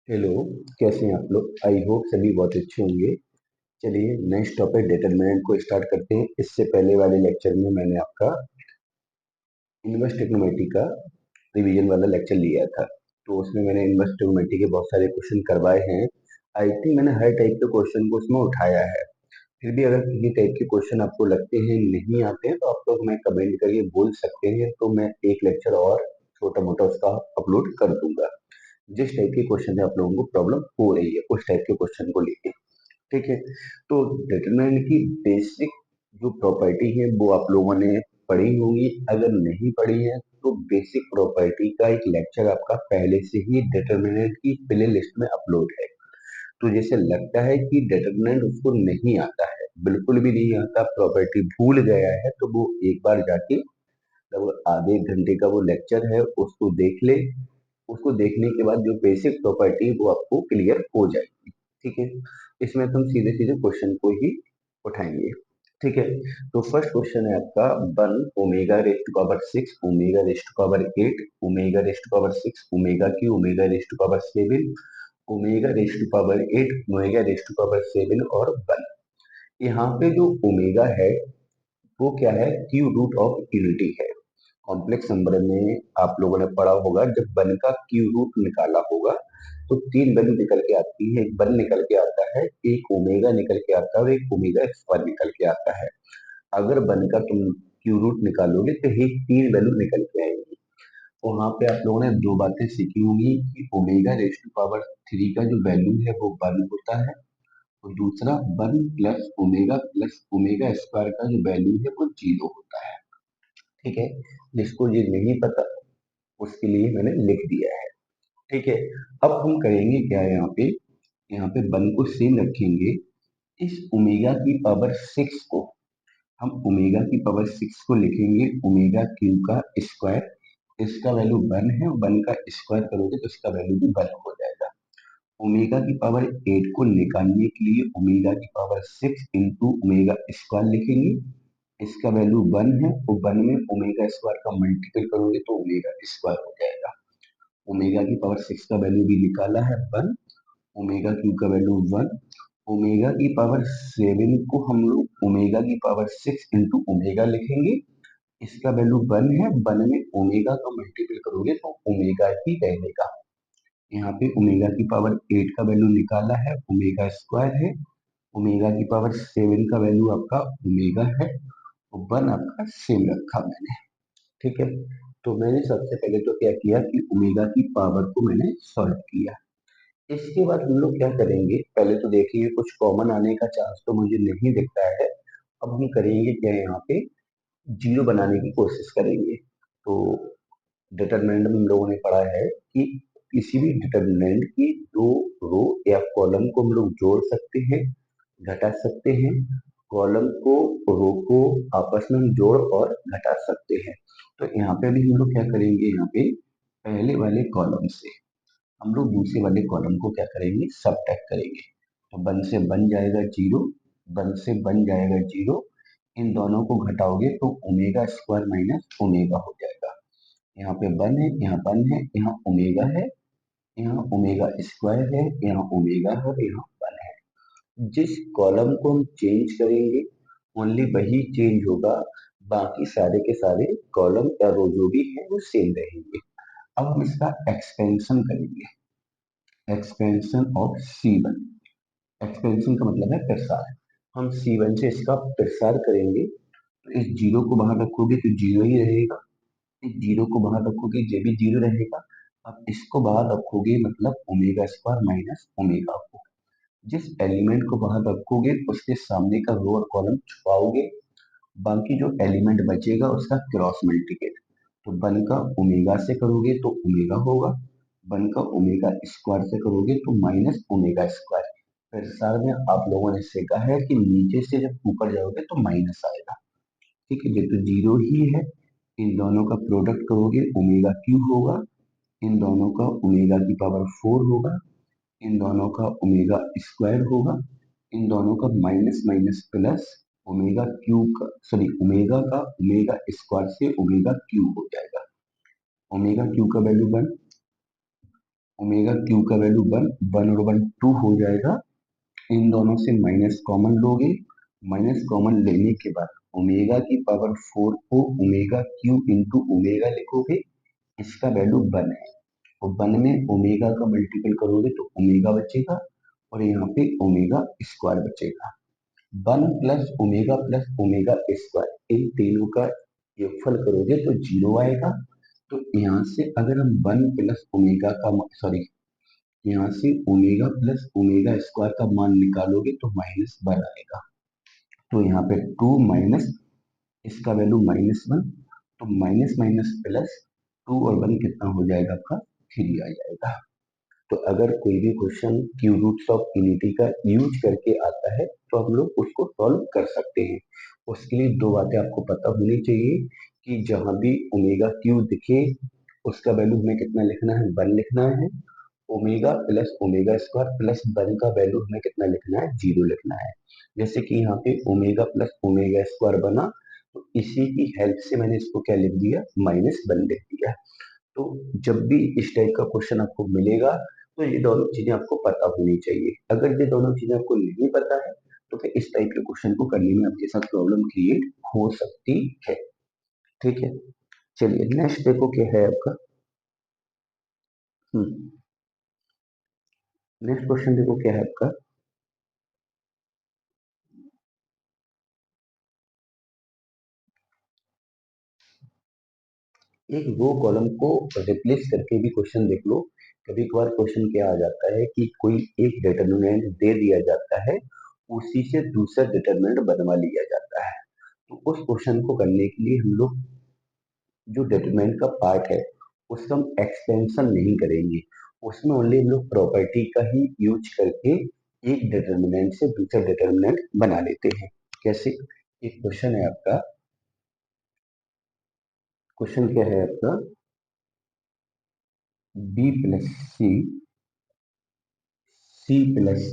Hello. कैसे हैं आप लोग? आई होप सभी बहुत अच्छे होंगे। चलिए नेक्स्ट टॉपिक डिटरमिनेंट को स्टार्ट करते हैं। इससे पहले वाले लेक्चर में मैंने आपका इनवर्स ट्रिग्नोमेट्री का रिवीजन वाला लेक्चर लिया था, तो उसमें मैंने इनवर्स ट्रिग्नोमेट्री के बहुत सारे क्वेश्चन करवाए हैं। आई थिंक मैंने हर टाइप के क्वेश्चन को उसमें उठाया है। फिर भी अगर किसी टाइप के क्वेश्चन आपको लगते हैं नहीं आते हैं तो आप लोग मैं कमेंट करके बोल सकते हैं, तो मैं एक लेक्चर और छोटा मोटा उसका अपलोड कर दूंगा। जिस टाइप के क्वेश्चन से आप लोगों को प्रॉब्लम हो रही है उस टाइप के क्वेश्चन को लेके। ठीक है। तो डिटरमिनेंट की बेसिक जो प्रॉपर्टी है वो आप लोगों ने पढ़ी होंगी। अगर नहीं पढ़ी है तो बेसिक प्रॉपर्टी का एक लेक्चर आपका पहले से ही डिटरमिनेंट की प्ले लिस्ट में अपलोड है। तो जैसे लगता है कि डिटरमिनेंट उसको नहीं आता है, बिल्कुल भी नहीं आता, प्रॉपर्टी भूल गया है, तो वो एक बार जाके लगभग आधे एक घंटे का वो लेक्चर है उसको देख ले। उसको देखने के बाद जो बेसिक प्रॉपर्टी वो आपको क्लियर हो जाएगी। ठीक है। इसमें तुम सीधे सीधे क्वेश्चन को ही उठाएंगे। ठीक है। तो फर्स्ट क्वेश्चन है आपका, one omega raised to power six, omega raised to power eight, omega raised to power six, omega की, omega raised to power seven, omega raised to power eight, omega raised to power seven और one. यहाँ पे जो omega है वो क्या है? Cube root of unity है। कॉम्प्लेक्स नंबर में आप लोगों ने पढ़ा होगा, जब वन का क्यू रूट निकाला होगा तो तीन वैल्यू निकल के आती है। एक वन निकल के आता है, एक ओमेगा निकल के आता है और एक ओमेगा स्क्वायर निकल के आता है। अगर वन का तुम क्यू रूट निकालोगे तो ये तीन वैल्यू निकल के आएंगी। वहां पे आप लोगों ने दो बातें सीखी होंगी कि omega raise to power three का जो वैल्यू है वो वन होता है, और दूसरा वन प्लस ओमेगा स्क्वायर का जो वैल्यू है वो जीरो होता है। ठीक है। जिसको ये नहीं पता उसके लिए मैंने लिख दिया है। ठीक है। अब हम करेंगे क्या है यहाँ पे वन को सेम रखेंगे। इस ओमेगा की पावर सिक्स को हम ओमेगा की पावर सिक्स को लिखेंगे ओमेगा क्यू का स्क्वायर। इसका वैल्यू वन है, वन का स्क्वायर करोगे तो इसका वैल्यू भी वन हो जाएगा। ओमेगा की पावर एट को निकालने के लिए ओमेगा की power six into omega square लिखेंगे। इसका वैल्यू वन है, तो वन में ओमेगा स्क्वायर का मल्टीपल करोगे तो ओमेगा स्क्वायर हो जाएगा। ओमेगा की पावर सिक्स का वैल्यू भी निकाला है वन, ओमेगा क्यू का वैल्यू वन। ओमेगा की पावर सेवन को हम लोग ओमेगा की पावर सिक्स इंटू ओमेगा लिखेंगे। इसका वैल्यू वन है, वन में ओमेगा का मल्टीपल करोगे तो ओमेगा ही रहेगा। यहाँ पे ओमेगा की पावर एट का वैल्यू निकाला है, ओमेगा स्क्वायर है। ओमेगा की पावर सेवन का वैल्यू आपका ओमेगा है, और वन आपका सेम रखा मैंने। ठीक है। तो मैंने सबसे पहले तो क्या किया कि ओमेगा की पावर को मैंने सॉल्व किया। इसके बाद हम लोग क्या करेंगे, पहले तो देखिए कुछ कॉमन आने का चांस तो मुझे नहीं दिखता है। अब हम करेंगे क्या, यहाँ पे जीरो बनाने की कोशिश करेंगे। तो डिटरमिनेंट में हम लोगों ने पढ़ा है कि किसी भी डिटरमिनेंट की दो रो या कॉलम को हम लोग जोड़ सकते हैं, घटा सकते हैं। कॉलम को, रो को आपस में हम जोड़ और घटा सकते हैं। तो यहाँ पे भी हम लोग क्या करेंगे, यहाँ पे पहले वाले कॉलम से हम लोग दूसरे वाले कॉलम को क्या करेंगे, सबट्रैक्ट करेंगे। तो वन से बन जाएगा जीरो, वन से बन जाएगा जीरो। इन दोनों को घटाओगे तो ओमेगा स्क्वायर माइनस ओमेगा हो जाएगा। यहाँ पे वन है, यहाँ वन है, यहाँ ओमेगा है, यहाँ ओमेगा स्क्वायर है, यहाँ ओमेगा है और यहाँ वन है। जिस कॉलम को हम चेंज करेंगे ओनली वही चेंज होगा, बाकी सारे के सारे कॉलम या रो जो भी है वो सेम रहेंगे। अब हम इसका एक्सपेंशन करेंगे, expansion of C one. Expansion का मतलब है प्रसार। हम सी वन से इसका प्रसार करेंगे, तो इस जीरो को बाहर रखोगे तो जीरो ही रहेगा, इस जीरो को बाहर रखोगे ये भी जीरो रहेगा। अब इसको बाहर रखोगे मतलब ओमेगा स्क्वायर माइनस ओमेगा को, जिस एलिमेंट को बाहर रखोगे उसके सामने का रो और कॉलम छुपाओगे, बाकी जो एलिमेंट बचेगा उसका क्रॉस मल्टीप्लिकेट। तो वन का ओमेगा से करोगे तो ओमेगा होगा, वन का ओमेगा स्क्वायर से करोगे तो माइनस ओमेगा स्क्वायर। फिर सार में आप लोगों ने सीखा है कि नीचे से जब ऊपर जाओगे तो माइनस आएगा। ठीक है, ये तो जीरो ही है। इन दोनों का प्रोडक्ट करोगे ओमेगा क्यू होगा, इन दोनों का ओमेगा की पावर फोर होगा, इन दोनों का ओमेगा स्क्वायर होगा, इन दोनों का minus minus plus omega cube का, सॉरी ओमेगा का ओमेगा स्क्वायर से ओमेगा क्यू हो जाएगा। ओमेगा क्यू का वैल्यू वन, ओमेगा क्यू का वैल्यू 1 और 1 2 हो जाएगा। इन दोनों से माइनस कॉमन लोगे, माइनस कॉमन लेने के बाद ओमेगा की पावर 4 को ओमेगा क्यू इंटू ओमेगा लिखोगे, इसका वैल्यू 1 है। और 1 में ओमेगा का मल्टीपल करोगे तो ओमेगा बचेगा और यहाँ पे ओमेगा स्क्वायर बचेगा। 1 प्लस स्क्वायर इन तीनों का योगफल करोगे तो 0 आएगा। तो यहाँ से अगर हम 1 प्लस ओमेगा का सॉरी यहाँ से ओमेगा प्लस ओमेगा स्क्वायर का मान निकालोगे तो -1 आएगा। तो यहाँ पे 2 माइनस इसका वैल्यू -1, तो माइनस माइनस प्लस 2 और 1 कितना हो जाएगा आपका 3 आ जाएगा। तो अगर कोई भी question cube roots of unity का यूज करके आता है तो हम लोग उसको सॉल्व कर सकते हैं। उसके लिए दो बातें आपको पता होनी चाहिए कि जहां भी ओमेगा क्यू दिखे उसका वैल्यू हमें कितना लिखना है, 1 लिखना है। Omega plus omega square plus 1 का वैल्यू हमें कितना लिखना है, 0 लिखना है। जैसे कि यहाँ पे ओमेगा प्लस ओमेगा स्क्वायर बना, तो इसी की हेल्प से मैंने इसको क्या लिख दिया, -1 लिख दिया। तो जब भी इस टाइप का क्वेश्चन आपको मिलेगा तो ये दोनों चीजें आपको पता होनी चाहिए। अगर ये दोनों चीजें आपको नहीं पता है तो फिर इस टाइप के क्वेश्चन को करने में आपके साथ प्रॉब्लम क्रिएट हो सकती है। ठीक है, चलिए नेक्स्ट देखो क्या है आपका। नेक्स्ट क्वेश्चन देखो क्या है आपका। एक रो कॉलम को रिप्लेस करके भी क्वेश्चन देख लो। कभी कभार क्वेश्चन क्या आ जाता है कि कोई एक डिटर्मिनेंट दे दिया जाता है, उसी से दूसरा डिटर्मिनेंट बनवा लिया जाता है। तो उस क्वेश्चन को करने के लिए हम लोग जो डिटरमिनेंट का पार्ट है उसका हम एक्सपेंशन नहीं करेंगे, उसमें ओनली हम लोग प्रॉपर्टी का ही यूज करके एक डिटरमिनेंट से दूसरा डिटरमिनेंट बना लेते हैं। कैसे, एक क्वेश्चन है आपका, क्वेश्चन क्या है आपका, B plus C, C plus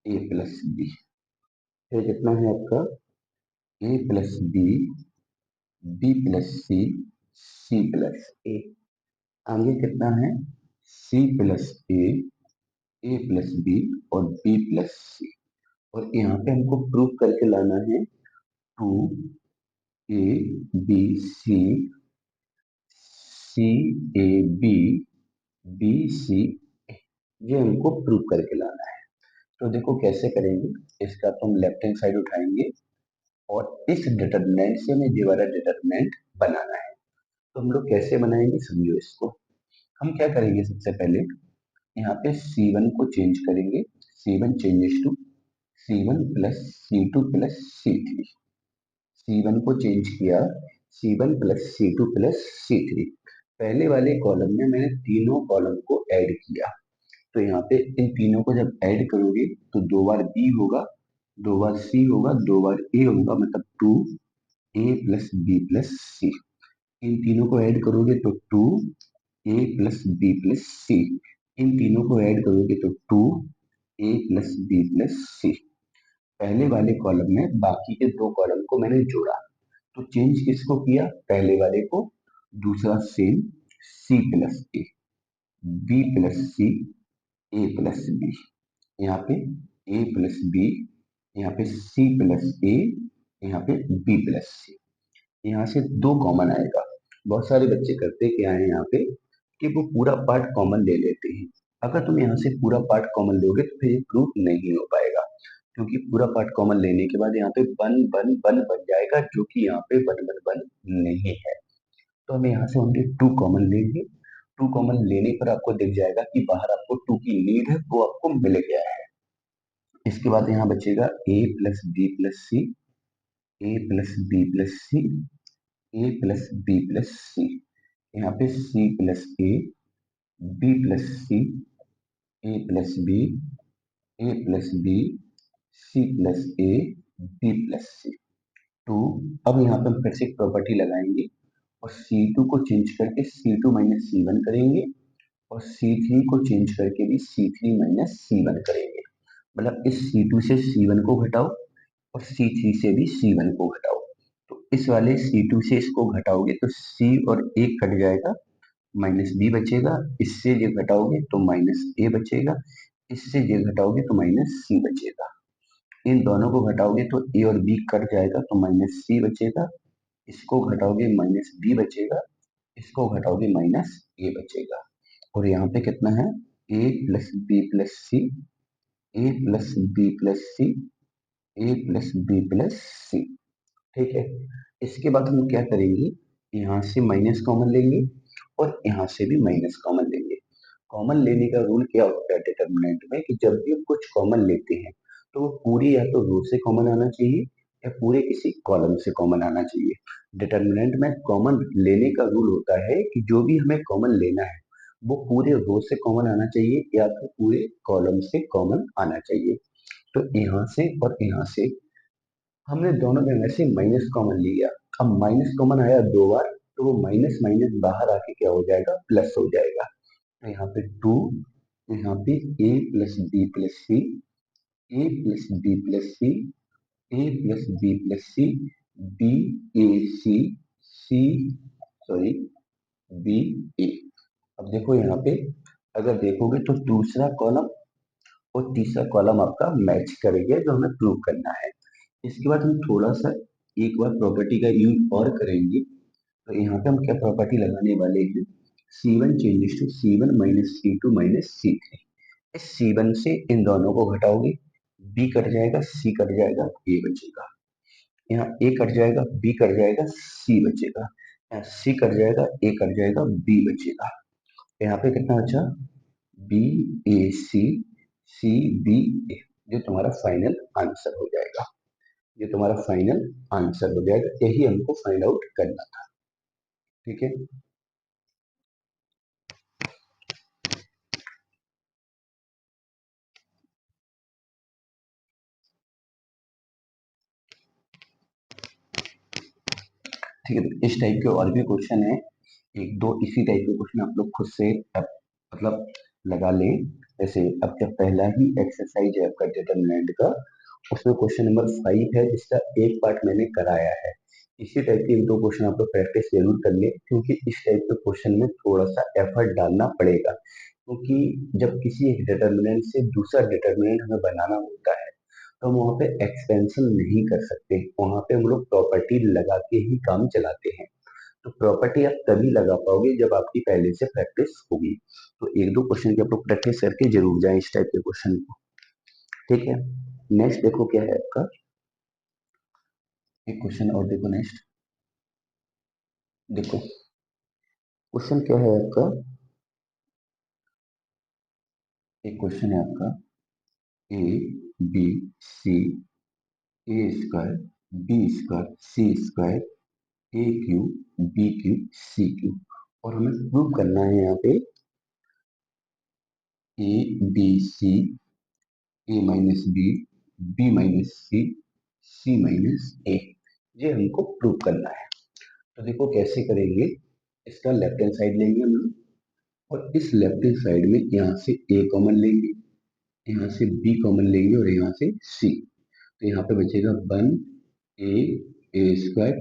A plus B. फिर कितना है आपका, A plus B plus C plus A. आगे कितना है, C plus A plus B और बी प्लस सी। और यहाँ पे हमको प्रूव करके लाना है 2 A B C A B B C A, ये हमको प्रूव करके लाना है। तो देखो कैसे करेंगे, इसका तो हम लेफ्ट हैंड साइड उठाएंगे और इस डिटरमिनेंट से हमें ये वाला डिटरमिनेंट बनाना है। तो हम लोग कैसे बनाएंगे समझो इसको। हम क्या करेंगे, सबसे पहले यहाँ पे C1 को चेंज करेंगे, C1 changes to C1 plus C2 plus C3। C1 को चेंज किया, C1 plus C2 plus C3। पहले वाले कॉलम में मैंने तीनों कॉलम को ऐड किया, तो यहाँ पे इन तीनों को जब ऐड करोगे तो 2 बार B होगा, 2 बार C होगा, 2 बार A होगा, मतलब 2A प्लस बी प्लस सी। इन तीनों को ऐड करोगे तो 2A प्लस बी प्लस सी। इन तीनों को ऐड करोगे तो 2A प्लस बी प्लस सी। पहले वाले कॉलम में बाकी के दो कॉलम को मैंने जोड़ा, तो चेंज किसको किया, पहले वाले को, दूसरा same C plus A, B plus C, A plus B. यहाँ पे ए प्लस बी, यहाँ पे सी प्लस ए, यहाँ पे बी प्लस सी। यहाँ से दो कॉमन आएगा। बहुत सारे बच्चे करते क्या है यहाँ पे कि वो पूरा पार्ट कॉमन ले लेते हैं। अगर तुम यहाँ से पूरा पार्ट कॉमन लोगे तो फिर ये प्रूफ नहीं हो पाएगा, क्योंकि पूरा पार्ट कॉमन लेने के बाद यहाँ पे वन वन वन बन जाएगा, जो कि यहाँ पे वन वन वन नहीं है। तो हम यहाँ से ओनली 2 कॉमन लेंगे। 2 कॉमन लेने पर आपको दिख जाएगा कि बाहर आपको 2 की नीड है, वो आपको मिल गया है। इसके बाद यहाँ बचेगा A plus B plus C, A plus B plus C, A plus B plus C. यहाँ पे C plus A, B plus C, A plus B, A plus B, C plus A, B plus C. Two. अब यहाँ पे हम फिर से एक property लगाएंगे और C2 को चेंज करके C2 माइनस C1 करेंगे और C3 को चेंज करके भी C3 माइनस C1 करेंगे। मतलब इस C2 से C1 को घटाओ और C3 से भी C1 को घटाओ। तो इस वाले C2 से इसको घटाओगे तो C और 1 कट जाएगा, माइनस बी बचेगा, इससे ये घटाओगे तो माइनस ए बचेगा, इससे ये घटाओगे तो माइनस सी बचेगा। इन दोनों को घटाओगे तो ए और बी कट जाएगा तो माइनस सी बचेगा, इसको घटाओगे माइनस बी बचेगा, इसको घटाओगे माइनस ए बचेगा। और यहाँ पे कितना है, ए plus B plus C, A plus B plus C, A plus B plus C. ठीक है, इसके बाद हम क्या करेंगे, यहाँ से माइनस कॉमन लेंगे और यहाँ से भी माइनस कॉमन लेंगे। कॉमन लेने का रूल क्या होता है डिटर्मिनेंट में, कि जब भी हम कुछ कॉमन लेते हैं तो वो पूरी या तो रो से कॉमन आना चाहिए या पूरे किसी कॉलम से कॉमन आना चाहिए। डिटर्मिनेंट में कॉमन लेने का रूल होता है कि जो भी हमें कॉमन लेना है वो पूरे रो से कॉमन आना चाहिए या फिर पूरे कॉलम से कॉमन आना चाहिए। तो यहाँ से और यहाँ से हमने दोनों में से माइनस कॉमन लिया। अब माइनस कॉमन आया दो बार तो वो माइनस माइनस बाहर आके क्या हो जाएगा, प्लस हो जाएगा। तो यहाँ पे टू, यहाँ पे ए plus B plus C, A plus B plus C, A plus B plus C, B A C, C sorry B ए। अब देखो यहाँ पे अगर देखोगे तो दूसरा कॉलम और तीसरा कॉलम आपका मैच करेंगे जो हमें प्रूव करना है। इसके बाद हम थोड़ा सा एक बार प्रॉपर्टी का यूज और करेंगे। तो यहाँ पे हम क्या प्रॉपर्टी लगाने वाले हैं, C1 changes to C1 minus C2 minus C3। इस C1 से इन दोनों को घटाओगे, B कट जाएगा, C कट जाएगा, A बचेगा। यहाँ A कट जाएगा, B कट जाएगा, C बचेगा। यहाँ C कट जाएगा, A कट जाएगा, B बचेगा। यहाँ पे कितना बचा, B A C, C B A। जो तुम्हारा फाइनल आंसर हो जाएगा, ये तुम्हारा फाइनल आंसर हो जाएगा। यही हमको फाइंड आउट करना था। ठीक है, ठीक है। तो इस टाइप के और भी क्वेश्चन है, एक दो इसी टाइप के क्वेश्चन आप लोग खुद से मतलब लगा लें। जैसे अब जब पहला ही एक्सरसाइज है आपका डिटरमिनेंट का, उसमें क्वेश्चन नंबर 5 है जिसका एक पार्ट मैंने कराया है। इसी टाइप के एक दो क्वेश्चन आप लोग प्रैक्टिस जरूर कर लें, क्योंकि इस टाइप के क्वेश्चन में थोड़ा सा एफर्ट डालना पड़ेगा। क्योंकि जब किसी एक डिटरमिनेंट से दूसरा डिटरमिनेंट हमें बनाना होता है तो हम वहाँ पे एक्सपेंशन नहीं कर सकते, वहाँ पे हम लोग प्रॉपर्टी लगा के ही काम चलाते हैं। तो प्रॉपर्टी आप तभी लगा पाओगे जब आपकी पहले से प्रैक्टिस होगी। तो एक दो क्वेश्चन की आप लोग प्रैक्टिस करके जरूर जाएं इस टाइप के क्वेश्चन को। ठीक है, नेक्स्ट देखो क्या है आपका, एक क्वेश्चन और देखो नेक्स्ट। देखो क्वेश्चन क्या है आपका, एक क्वेश्चन है आपका, A B C, A square B square C square A cube B cube C cube. और हमें प्रूव करना है यहाँ पे A B C, A minus B, B minus C, C minus A. ये हमको प्रूव करना है। तो देखो कैसे करेंगे, इसका लेफ्ट हैंड साइड लेंगे हम लोग और इस लेफ्ट हैंड साइड में यहाँ से ए कॉमन लेंगे, यहाँ से बी कॉमन लेंगे और यहाँ से सी। तो यहाँ पे बचेगा वन ए, ए स्क्वायर,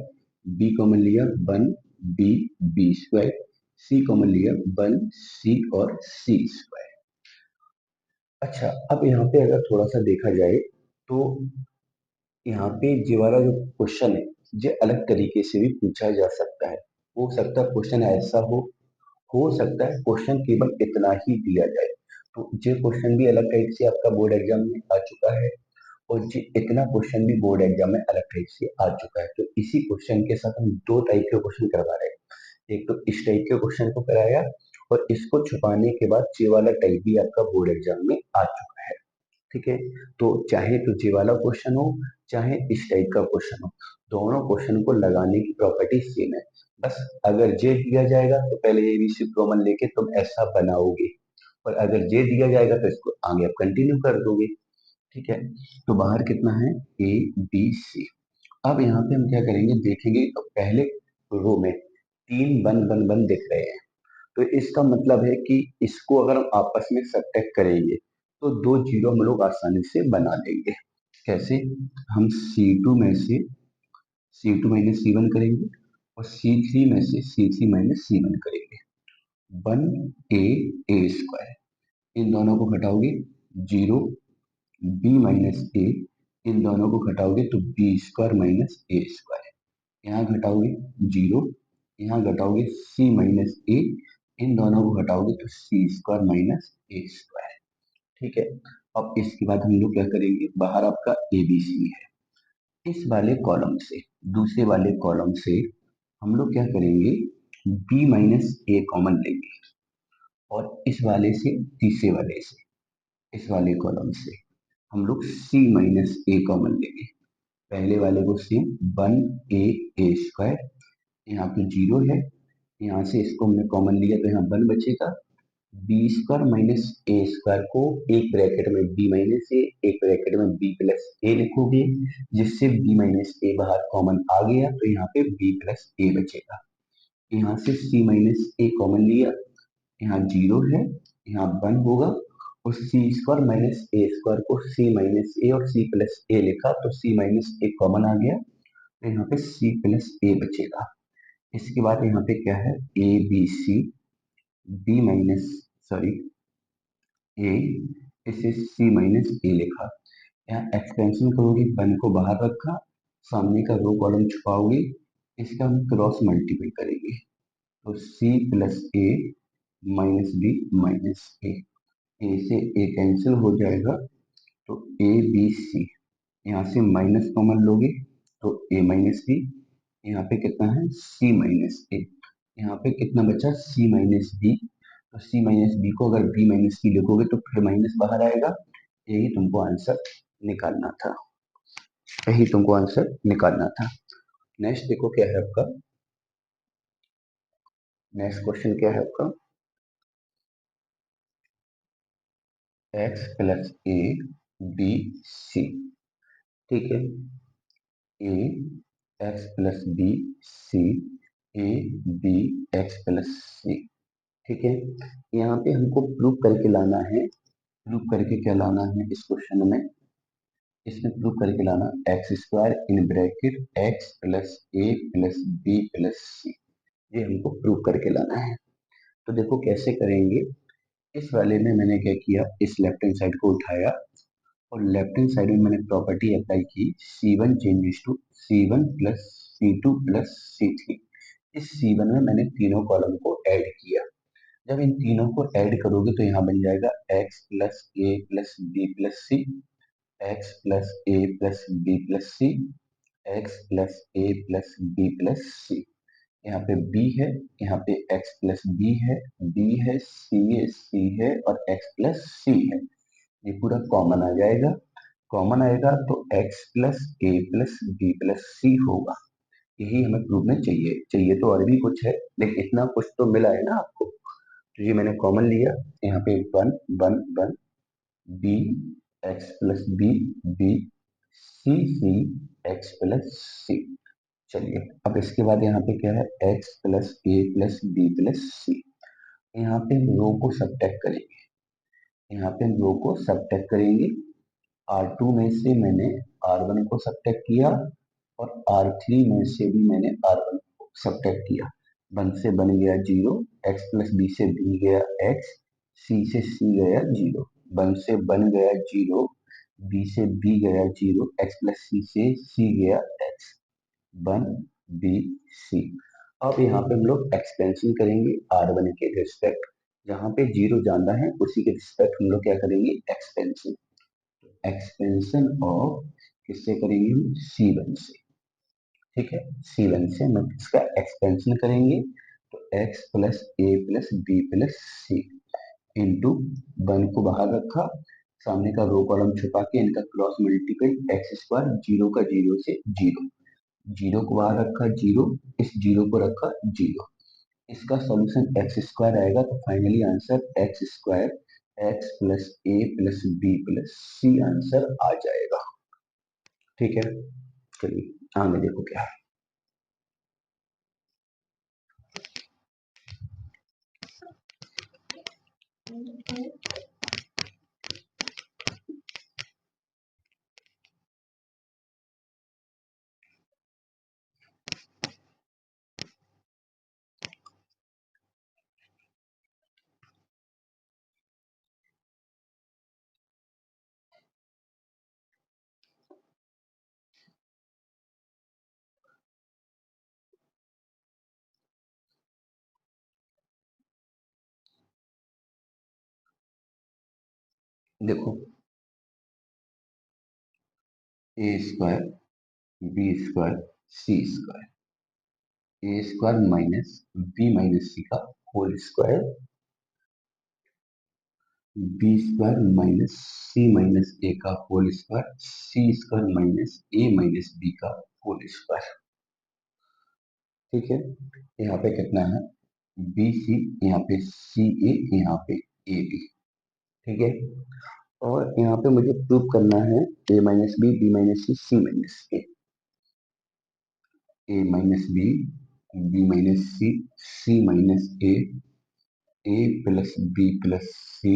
बी कॉमन लिया वन बी, बी स्क्वायर, सी कॉमन लिया वन सी और सी स्क्वायर। अच्छा, अब यहाँ पे अगर थोड़ा सा देखा जाए तो यहाँ पे ये वाला जो क्वेश्चन है ये अलग तरीके से भी पूछा जा सकता है। हो सकता है क्वेश्चन ऐसा हो सकता है क्वेश्चन केवल इतना ही दिया जाए। तो ये क्वेश्चन भी अलग टाइप से आपका बोर्ड एग्जाम में आ चुका है और ये इतना क्वेश्चन भी बोर्ड एग्जाम में अलग टाइप से आ चुका है। तो इसी क्वेश्चन के साथ हम दो टाइप के क्वेश्चन करवा रहे हैं, एक तो इस टाइप के क्वेश्चन को कराया और इसको छुपाने के बाद ये वाला टाइप भी आपका बोर्ड एग्जाम में आ चुका है। ठीक है, तो चाहे तो ये वाला क्वेश्चन हो चाहे इस टाइप का क्वेश्चन हो, दोनों क्वेश्चन को लगाने की प्रॉपर्टी सेम है। बस अगर जे दिया जाएगा तो पहले एबीसी कॉमन लेके तुम ऐसा बनाओगे और अगर जे दिया जाएगा तो इसको आगे आप कंटिन्यू कर दोगे। ठीक है, तो बाहर कितना है, ए बी सी। अब यहाँ पे हम क्या करेंगे देखेंगे, तो पहले रो में तीन वन वन वन दिख रहे हैं। तो इसका मतलब है कि इसको अगर हम आपस में सब्ट्रैक्ट करेंगे तो दो जीरो हम लोग आसानी से बना लेंगे। कैसे, हम C2 में से C2 माइनस C1 करेंगे और C3 में से C3 माइनस C1 करेंगे। 1a इन दोनों को घटाओगे 0 b - a इन दोनों को घटाओगे तो b² - a²। यहाँ घटाओगे 0, यहाँ घटाओगे c - a इन दोनों को घटाओगे तो c² - a²। ठीक है। अब इसके बाद हम लोग क्या करेंगे, बाहर आपका abc है, इस वाले कॉलम से दूसरे वाले कॉलम से हम लोग क्या करेंगे, b - a कॉमन लेंगे और इस वाले से तीसरे वाले से इस वाले कॉलम से हम लोग c - a कॉमन लेंगे। पहले वाले को सेम 1a² यहाँ पे 0 है, यहाँ से इसको हमने कॉमन लिया तो यहाँ 1 बचेगा। b² - a² को एक ब्रैकेट में b - a एक ब्रैकेट में b+a लिखोगे, जिससे b - a बाहर कॉमन आ गया तो यहाँ पे b+a बचेगा। यहाँ से c - a कॉमन लिया, यहाँ 0 है, यहाँ 1 होगा और c² - a² को c - a और c+a लिखा तो c - a कॉमन आ गया तो यहाँ पे c+a बचेगा। इसके बाद यहाँ पे क्या है, a b c b minus sorry a इसे c - a लिखा। यहाँ एक्सपेंशन करोगे, 1 को बाहर रखा, सामने का रो कॉलम छुपाओगे, इसका हम क्रॉस मल्टीपल करेंगे तो c+a minus b minus a से a कैंसिल हो जाएगा तो a b c, यहाँ से माइनस कॉमन लोगे तो a - b, यहाँ पे कितना है c - a, यहाँ पे कितना बचा c - b, तो c - b को अगर b - c लिखोगे तो फिर माइनस बाहर आएगा। यही तुमको आंसर निकालना था, यही तुमको आंसर निकालना था। नेक्स्ट देखो क्या है आपका, नेक्स्ट क्वेश्चन क्या है आपका, x+a b c। ठीक है, a x+b c a b x+c। ठीक है, यहाँ पे हमको प्रूव करके लाना है, प्रूव करके क्या लाना है इस क्वेश्चन में, इसमें प्रूव करके लाना x² इन ब्रैकेट x+a+b+c, ये हमको प्रूव करके लाना है। तो देखो कैसे करेंगे, इस वाले में मैंने क्या किया, इस लेफ्ट हैंड साइड को उठाया और लेफ्ट हैंड साइड में मैंने प्रॉपर्टी अप्लाई की c1 changes to c1 plus c2 plus c3। इस c1 में मैंने तीनों कॉलम को ऐड किया, जब इन तीनों को ऐड करोगे तो यहाँ बन जाएगा x+a+b+c, x+a+b+c, x+a+b+c। यहाँ पे b है, यहाँ पे x+b है, b है, c है और x+c है, ये पूरा कॉमन आ जाएगा। कॉमन आएगा तो x+a+b+c होगा। यही हमें प्रूव में चाहिए, चाहिए तो और भी कुछ है लेकिन इतना कुछ तो मिला है ना आपको, तो ये मैंने कॉमन लिया, यहाँ पे 1 1 1 b x+b b c x+c। चलिए अब इसके बाद यहाँ पे क्या है, x+a+b+c। यहाँ पे हम रो को सबट्रैक्ट करेंगे, यहाँ पे हम रो को सबट्रैक्ट करेंगे। R2 में से मैंने R1 को सबट्रैक्ट किया और R3 में से भी मैंने R1 को सबट्रैक्ट किया। 1 से बन गया 0, x+b से b गया x, c से c गया 0, 1 से बन गया 0, b से b गया 0, x+c से c गया x, 1 b c। अब यहाँ पे हम लोग एक्सपेंशन करेंगे R1 के रिस्पेक्ट, जहाँ पे 0 जाना है उसी के रिस्पेक्ट हम लोग क्या करेंगे, एक्सपेंशन। एक्सपेंशन ऑफ किससे करेंगे हम, C1 से। ठीक है, C1 से हम इसका एक्सपेंशन करेंगे तो x+a+b+c इंटू 1 को बाहर रखा, सामने का रो कॉलम छुपा के इनका क्रॉस मल्टीपल x², 0 का 0 से 0, 0 को बाहर रखा 0, इस 0 को रखा 0, इसका सॉल्यूशन x² आएगा तो finally answer x² x+a+b+c answer आ जाएगा। ठीक है, चलिए आगे देखो क्या है। देखो, A square B square C square, A square minus B minus C का whole square, B square minus C minus A का whole square, C square minus A minus B का होल स्क्वायर। ठीक है, यहाँ पे कितना है, बी सी, यहाँ पे सी ए, यहाँ पे ए बी। ठीक है, और यहाँ पे मुझे प्रूव करना है A minus B minus C minus A minus B minus C minus A plus B plus C,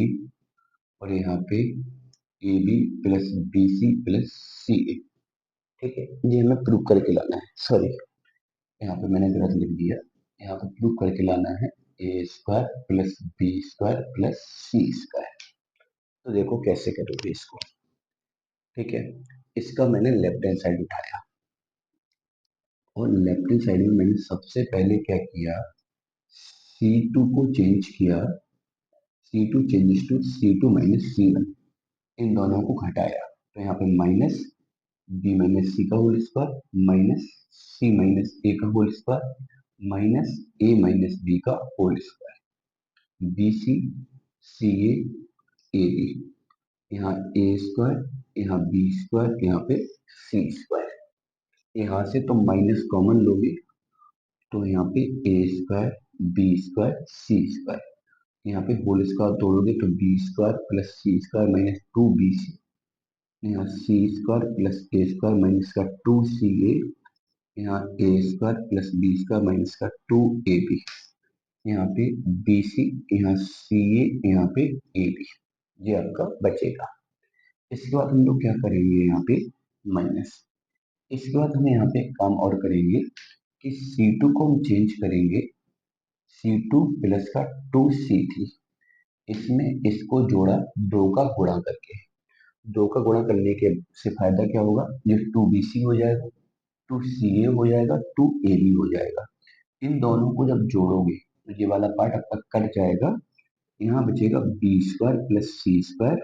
और यहाँ पे A B plus B C plus C A. ठीक है, ये हमें प्रूव करके लाना है, सॉरी यहाँ पे मैंने गलत लिख दिया, यहाँ पे प्रूव करके लाना है A square plus B square plus C square. तो देखो कैसे करोगे इसको। ठीक है, इसका मैंने लेफ्ट हैंड साइड उठाया, और लेफ्ट हैंड साइड में मैंने सबसे पहले क्या किया, C2 को चेंज किया, C2 changes to C2 minus C1, इन दोनों को घटाया, तो यहाँ पे माइनस बी माइनस सी का whole square minus C minus A का whole square minus A minus B का whole square, B C C A B, यहाँ ए स्क्वायर, यहाँ बी स्क्वायर, यहाँ पे सी स्क्वायर। यहाँ से तुम माइनस कॉमन लोगे, तो यहाँ पे A square B square C square, यहाँ पे होल स्क्वायर तोड़ोगे तो B square plus C square minus two B C, यहाँ C square plus A square minus का टू सी ए, यहाँ A square plus B square minus का two A B, यहाँ पे बी सी, यहाँ सी A, यहाँ पे ए बी, ये आपका बचेगा। इसके बाद हम लोग क्या करेंगे, यहाँ पे माइनस, इसके बाद हम यहाँ पे एक काम और करेंगे कि C2 को हम चेंज करेंगे C2 प्लस का 2C3, इसमें इसको जोड़ा दो का गुणा करके, दो का गुणा करने के से फायदा क्या होगा, ये 2BC हो जाएगा, 2CA हो जाएगा, 2AB हो जाएगा। इन दोनों को जब जोड़ोगे तो ये वाला पार्ट आपका कट जाएगा, यहाँ बचेगा B square plus C square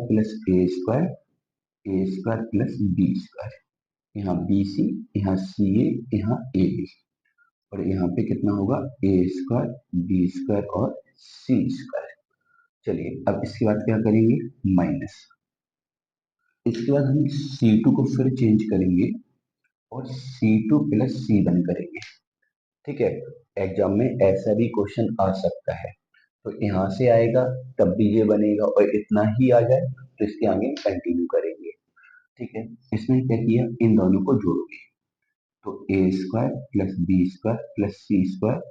plus A square plus B square, यहाँ बी सी, यहाँ सी ए, यहाँ ए बी, और यहाँ पे कितना होगा ए स्क्वायर बी स्क्वायर और सी स्क्वायर। चलिए अब इसके बाद क्या करेंगे, माइनस, इसके बाद हम C2 को फिर चेंज करेंगे और C2 प्लस C1 करेंगे। ठीक है, एग्जाम में ऐसा भी क्वेश्चन आ सकता है, तो यहाँ से आएगा तब भी ये बनेगा, और इतना ही आ जाए तो इसके आगे कंटिन्यू करेंगे। ठीक है, इसमें क्या किया, इन दोनों को जोड़ोगे तो A square plus B square plus C square,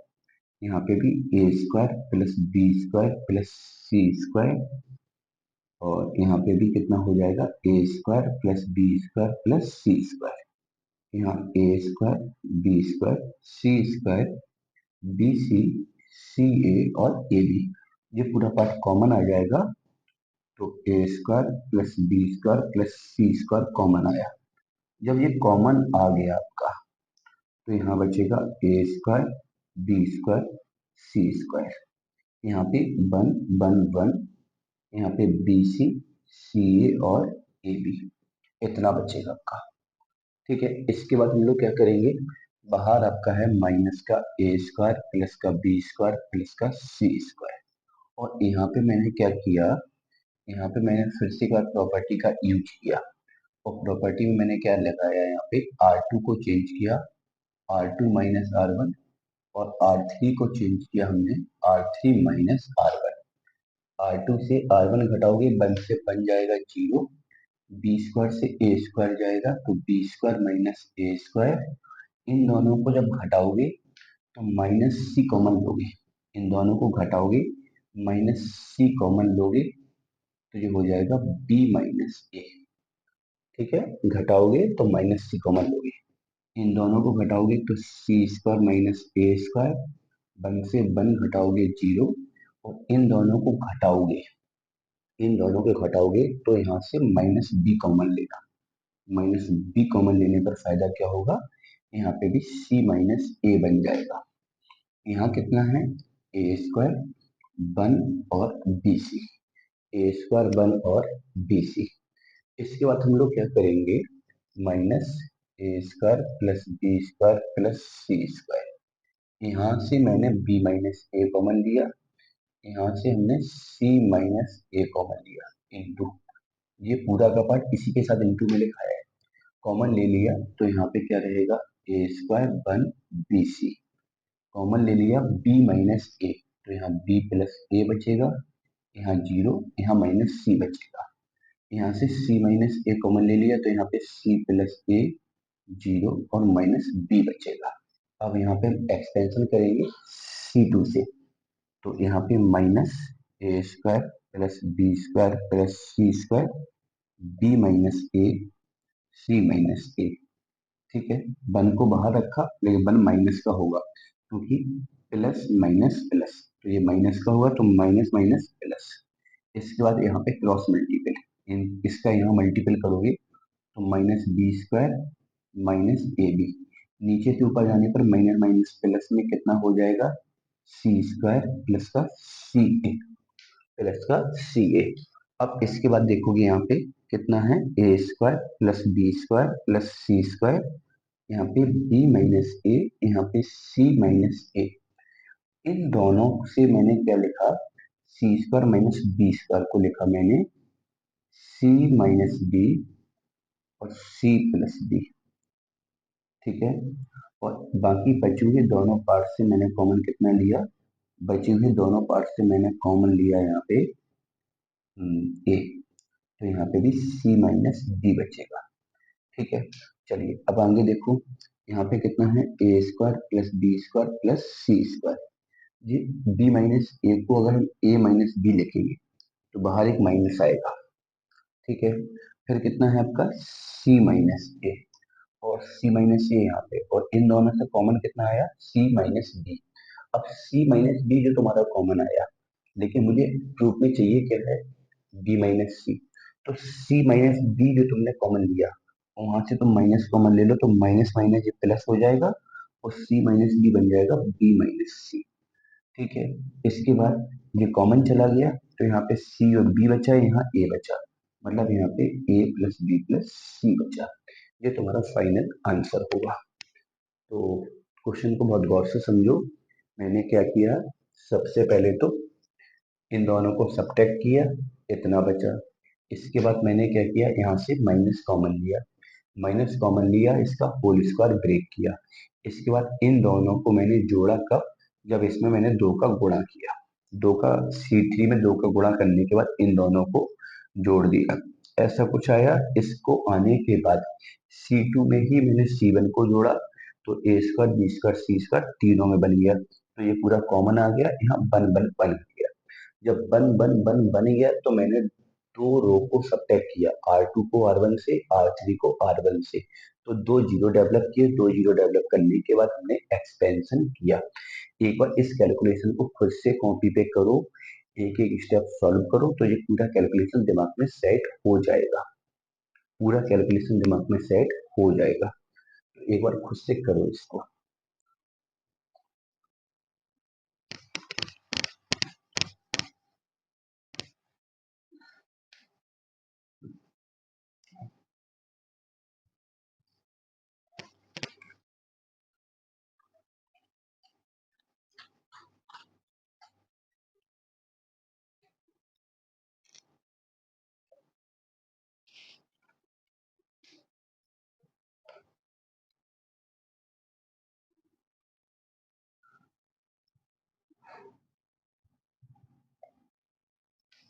यहाँ पे भी A square plus B square plus C square, और यहाँ पे भी कितना हो जाएगा A square plus B square plus C square, यहाँ A square B square C square B C C A और ए बी, ये पूरा पार्ट कॉमन आ जाएगा, तो A square plus B square plus C square common आया। जब ये कॉमन आ गया आपका, तो यहाँ बचेगा ए square B square C square, यहाँ पे वन वन वन, यहाँ पे बी सी सी ए और ए बी, इतना बचेगा आपका। ठीक है, इसके बाद हम लोग क्या करेंगे, बाहर आपका है माइनस का ए स्क्वायर प्लस का बी स्क्वायर प्लस का सी स्क्वायर, और यहाँ पे मैंने क्या किया, यहाँ पे मैंने फिर से एक बार प्रॉपर्टी का यूज किया, और प्रॉपर्टी में मैंने क्या लगाया, यहाँ पे R2 को चेंज किया R2 माइनस R1, और R3 को चेंज किया हमने R3 माइनस R1, R2 से R1 घटाओगे 1 से बन जाएगा 0, बी स्क्वायर से ए स्क्वायर जाएगा तो B square minus A square, इन दोनों को जब घटाओगे तो माइनस सी कॉमन लोगे, इन दोनों को घटाओगे माइनस सी कॉमन लोगे, तो ये हो जाएगा बी माइनस ए। ठीक है, घटाओगे तो माइनस सी कॉमन लोगे, इन दोनों को घटाओगे तो सी square minus A square, one से वन घटाओगे 0, और इन दोनों को घटाओगे, इन दोनों को घटाओगे तो यहाँ से माइनस बी कॉमन लेना, माइनस बी कॉमन लेने पर फायदा क्या होगा, यहाँ पे भी सी माइनस ए बन जाएगा, यहाँ कितना है ए स्क्वायर वन और बी सी, ए स्क्वायर 1 और बी सी। इसके बाद हम लोग क्या करेंगे, minus A square plus B square plus C square. यहाँ से मैंने बी माइनस ए कॉमन लिया, यहाँ से हमने सी माइनस ए कॉमन लिया, इंटू ये पूरा का पार्ट इसी के साथ इंटू में लिखा है, कॉमन ले लिया तो यहाँ पे क्या रहेगा, ए स्क्वायर 1 बी सी। कॉमन ले लिया b माइनस ए, तो यहाँ b प्लस ए बचेगा, यहाँ जीरो, यहाँ माइनस सी बचेगा। यहाँ से c माइनस ए कॉमन ले लिया तो यहाँ पे c प्लस ए, जीरो और माइनस b बचेगा। अब यहाँ पे एक्सपेंशन करेंगे c2 से, तो यहाँ पे minus A square plus B square plus C square, B minus A, C minus A. ठीक है, वन को बाहर रखा लेकिन वन माइनस का होगा क्योंकि प्लस माइनस प्लस, तो ये माइनस का होगा तो माइनस माइनस प्लस। इसके बाद यहाँ पे क्रॉस मल्टीपल, इसका यहाँ मल्टीपल करोगे तो minus B square minus A B, नीचे से ऊपर जाने पर माइनस माइनस प्लस में कितना हो जाएगा, सी स्क्वायर प्लस का सी ए, प्लस का सी ए। अब इसके बाद देखोगे यहाँ पे कितना है, A square plus B square plus C square, यहाँ पे b माइनस ए, यहाँ पे c माइनस ए। इन दोनों से मैंने क्या लिखा, सी स्क्वायर माइनस बी स्क्वायर को लिखा मैंने c माइनस बी और c प्लस बी। ठीक है, और बाकी बचे हुए दोनों पार्ट से मैंने कॉमन कितना लिया, बचे हुए दोनों पार्ट से मैंने कॉमन लिया यहाँ पे ए, तो यहाँ पे भी c माइनस बी बचेगा। ठीक है, चलिए अब आगे देखो, यहाँ पे कितना है, A square plus B square plus C square. जी, b माइनस ए को अगर हम a माइनस बी लिखेंगे तो बाहर एक माइनस आएगा। ठीक है, फिर कितना है आपका c माइनस ए, और c माइनस ए यहाँ पे, और इन दोनों से कॉमन कितना आया, c माइनस बी। अब c माइनस बी जो तुम्हारा कॉमन आया, लेकिन मुझे प्रूफ में चाहिए क्या है, b माइनस सी। तो c माइनस बी जो तुमने कॉमन लिया, वहां से तुम माइनस कॉमन ले लो तो माइनस माइनस ये प्लस हो जाएगा और c माइनस बी बन जाएगा b माइनस सी। ठीक है, इसके बाद ये कॉमन चला गया तो यहाँ पे सी और बी बचा, यहाँ ए बचा, मतलब यहाँ पे ए प्लस बी प्लस सी बचा। ये तुम्हारा फाइनल आंसर होगा। तो क्वेश्चन को बहुत गौर से समझो। मैंने क्या किया, सबसे पहले तो इन दोनों को सब्ट्रैक्ट किया, इतना बचा। इसके बाद मैंने क्या किया, यहाँ से माइनस कॉमन लिया, माइनस कॉमन लिया, इसका होल स्क्वायर ब्रेक किया। इसके बाद इन दोनों को मैंने जोड़ा कब, जब इसमें मैंने दो का गुणा किया, दो का C3 में दो का गुणा करने के बाद इन दोनों को जोड़ दिया, ऐसा कुछ आया। इसको आने के बाद C2 में ही मैंने C1 को जोड़ा, तो A square B square C square तीनों में बन गया, तो ये पूरा कॉमन आ गया, यहाँ बन बन बन गया। जब बन बन बन बन गया तो मैंने दो रो को सब्ट्रैक्ट किया, R2 को R1 से, R3 को R1 से, तो दो जीरो डेवलप किए, दो जीरो डेवलप करने के बाद हमने एक्सपेंशन किया। एक बार इस कैलकुलेशन को खुद से कॉपी पे करो, एक एक स्टेप सॉल्व करो, तो ये पूरा कैलकुलेशन दिमाग में सेट हो जाएगा, पूरा कैलकुलेशन दिमाग में सेट हो जाएगा। तो एक बार खुद से करो इसको।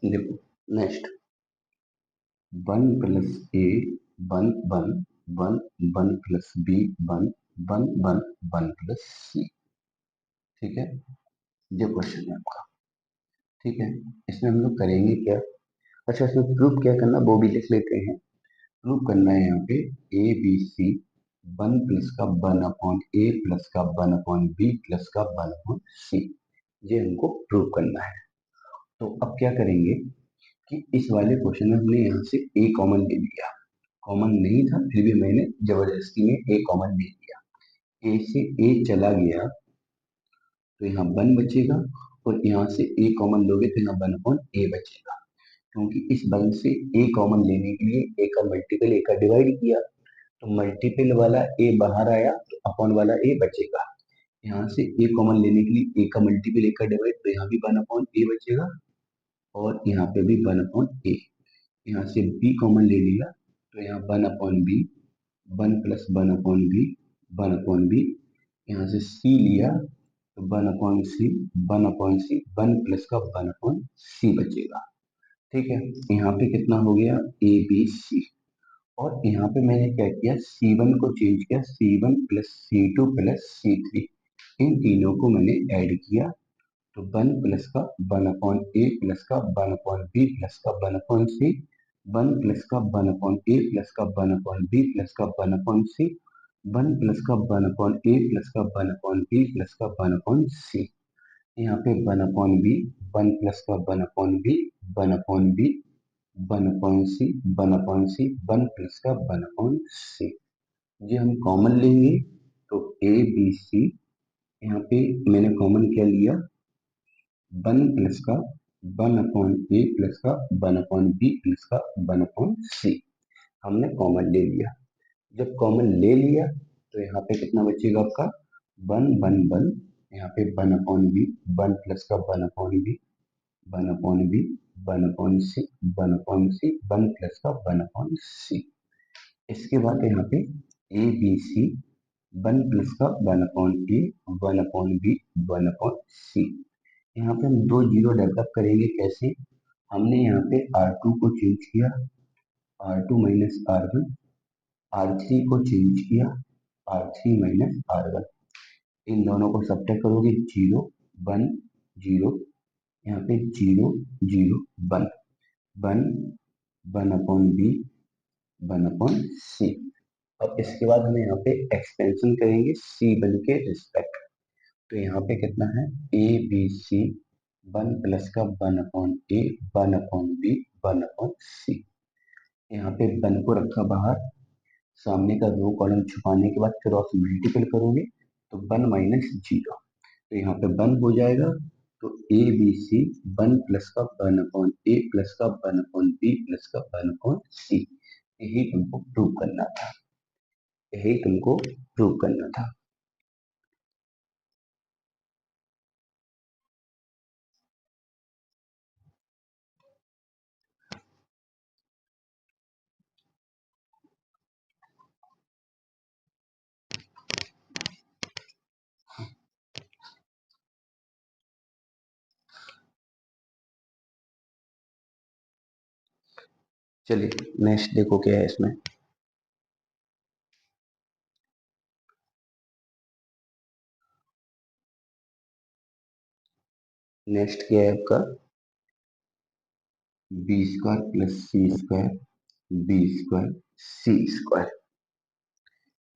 देखो next, one plus A, one one, one one plus B, one one one, one plus C. ठीक है, ये क्वेश्चन है आपका। ठीक है, इसमें हम लोग करेंगे क्या, अच्छा इसमें प्रूफ क्या करना वो भी लिख लेते हैं। प्रूफ करना है यहाँ पे A B C, one plus का वन अपॉन ए प्लस का वन अपॉन बी प्लस का वन अपॉन सी, ये हमको प्रूफ करना है। तो अब क्या करेंगे कि इस वाले क्वेश्चन में हमने यहाँ से ए कॉमन ले लिया, कॉमन नहीं था फिर भी मैंने जबरदस्ती में ए कॉमन ले लिया, ए से ए चला गया तो यहाँ वन बचेगा, और यहाँ से ए कॉमन लोगे तो यहाँ वन अपॉन ए बचेगा, क्योंकि इस वन से ए कॉमन लेने के लिए ए का मल्टीपल ए का डिवाइड किया, तो मल्टीपल वाला ए बाहर आया तो अपॉन वाला ए बचेगा। यहाँ से ए कॉमन लेने के लिए ए का मल्टीपल ए का डिवाइड, तो यहाँ भी वन अपॉन ए बचेगा और यहाँ पे भी वन अपॉन ए। यहाँ से बी कॉमन ले लिया तो यहाँ one upon B, one plus one upon B, one upon B. यहाँ से सी लिया तो one upon C, one upon C, one plus का वन अपॉन सी बचेगा। ठीक है, यहाँ पे कितना हो गया ए बी सी। और यहाँ पे मैंने क्या किया, C1 को चेंज किया, C1 plus C2 plus C3, इन तीनों को मैंने ऐड किया तो वन प्लस का वन अपॉन ए प्लस का वन अपॉन बी प्लस का one upon C, one plus का वन अपॉन ए प्लस का वन अपॉन बी प्लस का one upon C, one plus का वन अपॉन ए प्लस का one upon B plus का one upon C. यहाँ पे one upon B, one plus का one upon B, one upon B, one upon C, one upon C, one plus का one upon C. ये हम common लेंगे तो ए बी सी, यहाँ पे मैंने कॉमन क्या लिया, वन प्लस का वन अपॉन ए प्लस का वन अपॉन बी प्लस का वन अपॉन सी, हमने कॉमन ले लिया। जब कॉमन ले लिया तो यहाँ पे कितना बचेगा आपका, वन वन वन, यहाँ पे one upon B, one plus का one upon B, one upon B, one upon C, one upon C, one plus का वन अपॉन सी। इसके बाद यहाँ पे A B C, one plus का one upon A, one upon B, one upon C. यहाँ पे हम दो जीरो डेवलप करेंगे कैसे, हमने यहाँ पे R2 को चेंज किया, R2 माइनस R1, R3 को चेंज किया, R3 माइनस R1, इन दोनों को सब्ट्रैक्ट करोगे जीरो वन जीरो, यहाँ पे zero zero one, one one upon B, one upon C. अब इसके बाद हमें यहाँ पे एक्सपेंशन करेंगे C1 के रिस्पेक्ट, तो यहाँ पे कितना है A B C, one plus का one upon A, one upon B, one upon C. यहाँ पे वन को रखा बाहर, सामने का दो कॉलम छुपाने के बाद क्रॉस मल्टीपल करोगे तो वन माइनस जीरो, तो यहाँ पे वन हो जाएगा। तो A B C, one plus का वन अपॉन ए प्लस का वन अपॉन बी प्लस का वन अपॉन सी। यही तुमको प्रूव करना था, यही तुमको प्रूव करना था। चलिए नेक्स्ट देखो क्या है इसमें। नेक्स्ट क्या है आपका, B square plus C square, B square C square.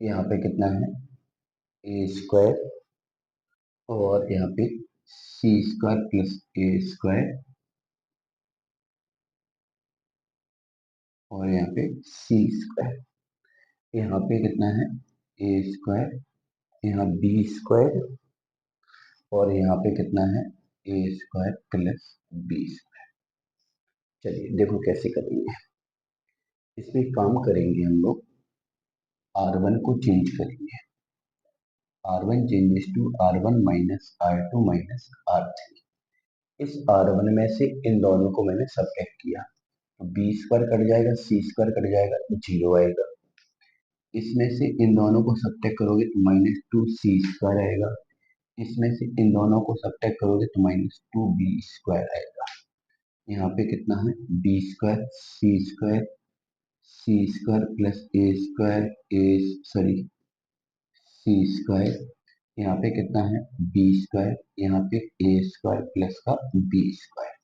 यहाँ पे कितना है ए स्क्वायर और यहाँ पे सी स्क्वायर प्लस ए स्क्वायर और यहाँ पे सी स्क्वायर। यहाँ पे कितना है ए स्क्वायर, यहाँ बी स्क्वायर और यहाँ पे कितना है A square plus B square. चलिए देखो कैसे करेंगे, इसमें काम करेंगे हम लोग, R1 को चेंज करेंगे, R1 changes to R1 minus R2 minus R3। इस R1 में से इन दोनों को मैंने सबट्रैक्ट किया तो बी स्क्वायर कट जाएगा, सी स्क्वायर कट जाएगा, जीरो आएगा। इसमें से इन दोनों को सबट्रैक्ट करोगे तो माइनस टू सी स्क्वायर आएगा, इसमें से इन दोनों को सबट्रैक्ट करोगे तो माइनस टू बी स्क्वायर आएगा। यहाँ पे कितना है B square C square plus A square A sorry C square, यहाँ पे कितना है बी स्क्वायर, यहाँ पे ए स्क्वायर प्लस का बी स्क्वायर।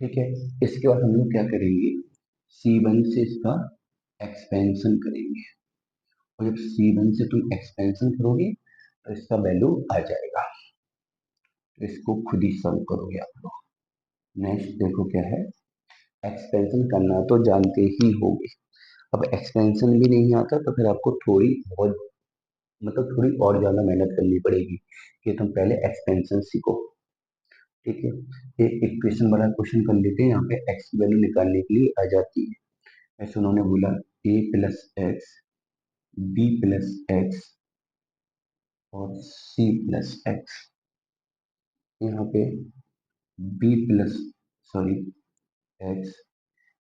ठीक है, इसके बाद हम लोग क्या करेंगे, C1 से इसका एक्सपेंशन करेंगे और जब C1 से तुम एक्सपेंशन करोगे तो इसका वैल्यू आ जाएगा, तो इसको खुद ही सॉल्व करोगे आप लोग। नेक्स्ट देखो क्या है, एक्सपेंशन करना तो जानते ही होगे, अब एक्सपेंशन भी नहीं आता तो फिर आपको थोड़ी बहुत मतलब थोड़ी और ज्यादा मेहनत करनी पड़ेगी कि तुम पहले एक्सपेंशन सीखो। ठीक है, ये इक्वेशन वाला क्वेश्चन कर लेते हैं। यहाँ पे एक्स की वैल्यू निकालने के लिए आ जाती है। ऐसे उन्होंने बोला A plus X, B plus X और सी प्लस एक्स। यहाँ पे बी प्लस, सॉरी, एक्स,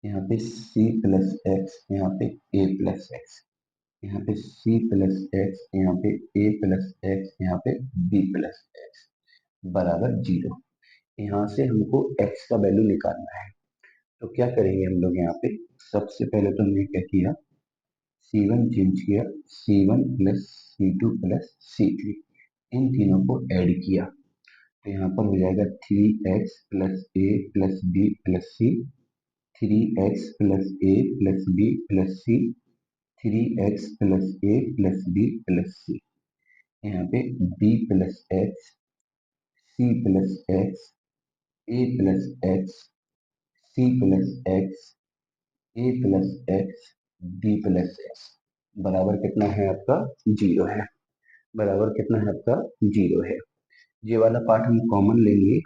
यहाँ पे सी प्लस एक्स, यहाँ पे ए प्लस एक्स, यहाँ पे सी प्लस एक्स, यहाँ पे ए प्लस एक्स, यहाँ पे बी प्लस एक्स बराबर 0। यहाँ से हमको एक्स का वैल्यू निकालना है। तो क्या करेंगे हम लोग यहाँ पे, सबसे पहले तो हमने क्या किया, C1 चेंज किया, C1 plus C2 plus C3, इन तीनों को ऐड किया। तो यहाँ पर हो जाएगा 3x plus A plus B plus C, 3x plus A plus B plus C, 3x plus A plus B plus C. यहाँ पे b plus X, C plus X, A plus X, C plus X, A plus X, B plus X बराबर कितना है आपका, 0 है। बराबर कितना है आपका, 0 है। ये वाला पार्ट हम कॉमन लेंगे,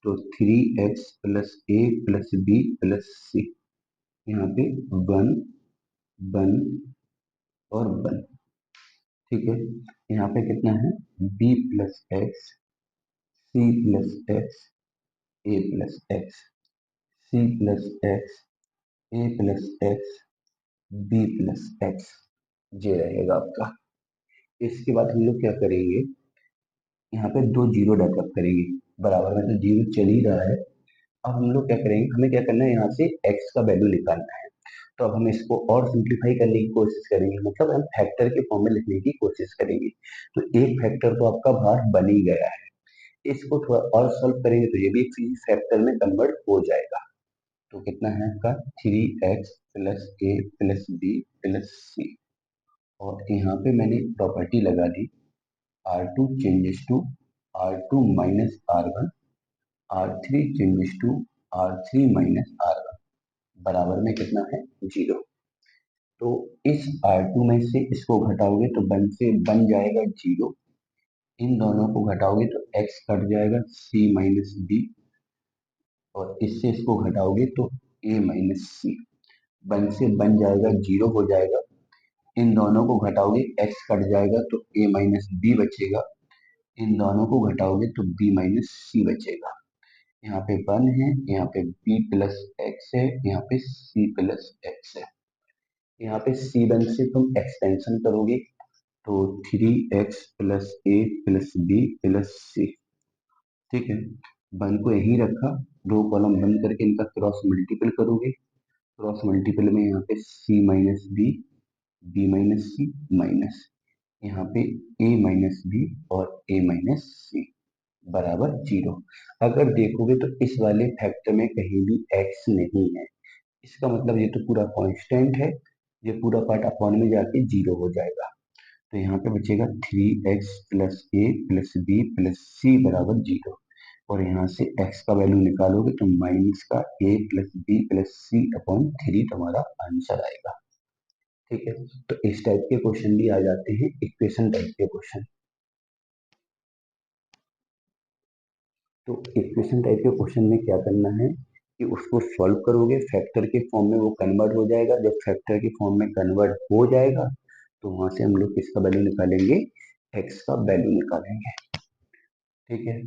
तो 3x plus A plus B plus C, यहाँ पे 1 1 और 1। ठीक है, यहाँ पे कितना है, b plus X, C plus X, A plus X, C plus X, A plus X, B plus X, ये रहेगा आपका। इसके बाद हम लोग क्या करेंगे, यहाँ पे दो जीरो डेवलप करेंगे। बराबर में तो जीरो चल ही रहा है। अब हम लोग क्या करेंगे, हमें क्या करना है, यहाँ से एक्स का वैल्यू निकालना है। तो अब हम इसको और सिंप्लीफाई करने की कोशिश करेंगे, मतलब हम फैक्टर के फॉर्म में लिखने की कोशिश करेंगे। तो एक फैक्टर तो आपका बाहर बन ही गया है, इसको थोड़ा और सॉल्व करेंगे तो ये भी एक फैक्टर में कन्वर्ट हो जाएगा। तो कितना है आपका, 3x plus A plus B plus C. और यहाँ पे मैंने प्रॉपर्टी लगा दी, R2 changes to R2 minus R1, R3 changes to R3 minus R1 बराबर में कितना है, 0। तो इस R2 में से इसको घटाओगे तो 1 से बन जाएगा 0। इन दोनों को घटाओगे तो x कट जाएगा, c माइनस बी, और इससे इसको घटाओगे तो a माइनस सी। 1 से बन जाएगा, 0 हो जाएगा। इन दोनों को घटाओगे x कट जाएगा तो a माइनस बी बचेगा। इन दोनों को घटाओगे तो b माइनस सी बचेगा। यहाँ पे 1 है, यहाँ पे b प्लस एक्स है, यहाँ पे c प्लस एक्स है। यहाँ पे c1 से तुम एक्सटेंशन करोगे तो 3x plus A plus B plus C. ठीक है, 1 को यही रखा, दो कॉलम बंद करके इनका क्रॉस मल्टीपल करोगे। क्रॉस मल्टीपल में यहाँ पे c minus B, B minus C minus, यहाँ पे a माइनस बी और a माइनस सी बराबर 0। अगर देखोगे तो इस वाले फैक्टर में कहीं भी x नहीं है, इसका मतलब ये तो पूरा कांस्टेंट है, ये पूरा पार्ट अपॉन में जाके 0 हो जाएगा। तो यहाँ पे बचेगा 3x plus A plus B plus सी बराबर 0। और यहाँ से x का वैल्यू निकालोगे तो माइनस का a plus B plus C upon 3 तुम्हारा आंसर आएगा। ठीक है, तो इस टाइप के क्वेश्चन भी आ जाते हैं, इक्वेशन टाइप के क्वेश्चन। तो इक्वेशन टाइप के क्वेश्चन में क्या करना है कि उसको सॉल्व करोगे, फैक्टर के फॉर्म में वो कन्वर्ट हो जाएगा। जब फैक्टर के फॉर्म में कन्वर्ट हो जाएगा तो वहां से हम लोग किसका वैल्यू निकालेंगे, एक्स का वैल्यू निकालेंगे। ठीक है,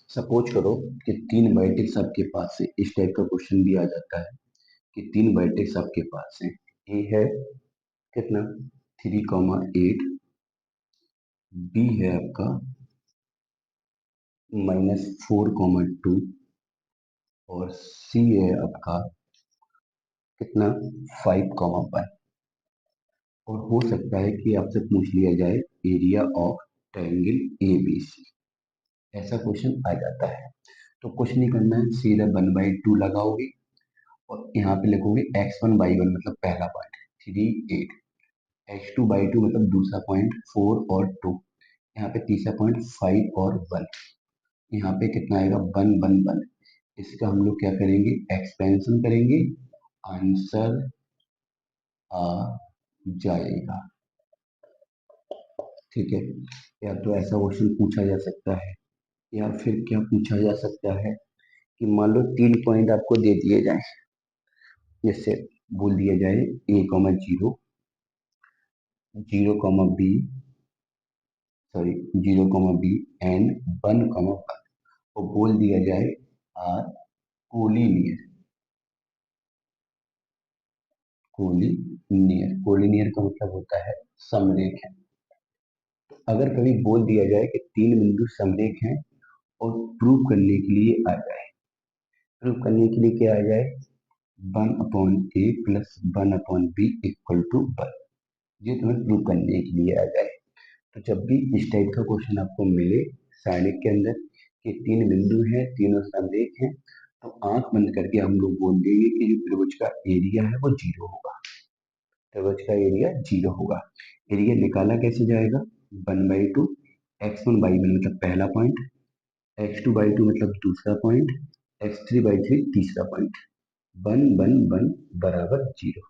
सपोज करो कि तीन वर्टेक्स आपके पास है, इस टाइप का क्वेश्चन भी आ जाता है कि तीन वर्टेक्स आपके पास है। ए है कितना, 3,8, बी है आपका -4,2, और सी है आपका कितना, 5,1। और हो सकता है कि आपसे पूछ लिया जाए एरिया ऑफ ट्रायंगल ABC, ऐसा क्वेश्चन आ जाता है। तो कुछ नहीं करना है, सीधा 1/2 लगाओगे और यहाँ पे लिखोगे x1/1 मतलब पहला पॉइंट 3 8, x2/2 मतलब दूसरा पॉइंट 4 और 2, यहाँ पे तीसरा पॉइंट 5 और 1, यहाँ पे कितना आएगा 1 1 1। इसका हम लोग क्या करेंगे, एक्सपेंशन करेंगे, आंसर आ जाएगा। ठीक है, या तो ऐसा क्वेश्चन पूछा जा सकता है, या फिर क्या पूछा जा सकता है कि मान लो 3 पॉइंट आपको दे दिए जाए, जैसे बोल दिया जाए a, 0 0, b, sorry 0, b and 1, 1 और बोल दिया जाए आर कोलिनियर। कोलिनियर का मतलब होता है समरेख है। तो अगर कभी बोल दिया जाए कि 3 बिंदु समरेख हैं और प्रूव करने के लिए आ जाए, प्रूव करने के लिए क्या आ जाए, 1/a plus 1/b equal to 1, ये तुम्हें प्रूव करने के लिए आ जाए। तो जब भी इस टाइप का क्वेश्चन आपको मिले सारणिक के अंदर कि 3 बिंदु हैं, तीनों समरेख हैं, तो आंख बंद करके हम लोग बोल देंगे कि जो त्रिभुज का एरिया है वो 0 होगा। त्रिभुज का एरिया 0 होगा। एरिया निकाला कैसे जाएगा, 1/2, x1/1 मतलब पहला पॉइंट, x2/2 मतलब दूसरा पॉइंट, x3/3 तीसरा पॉइंट, 1 1 1 बराबर 0।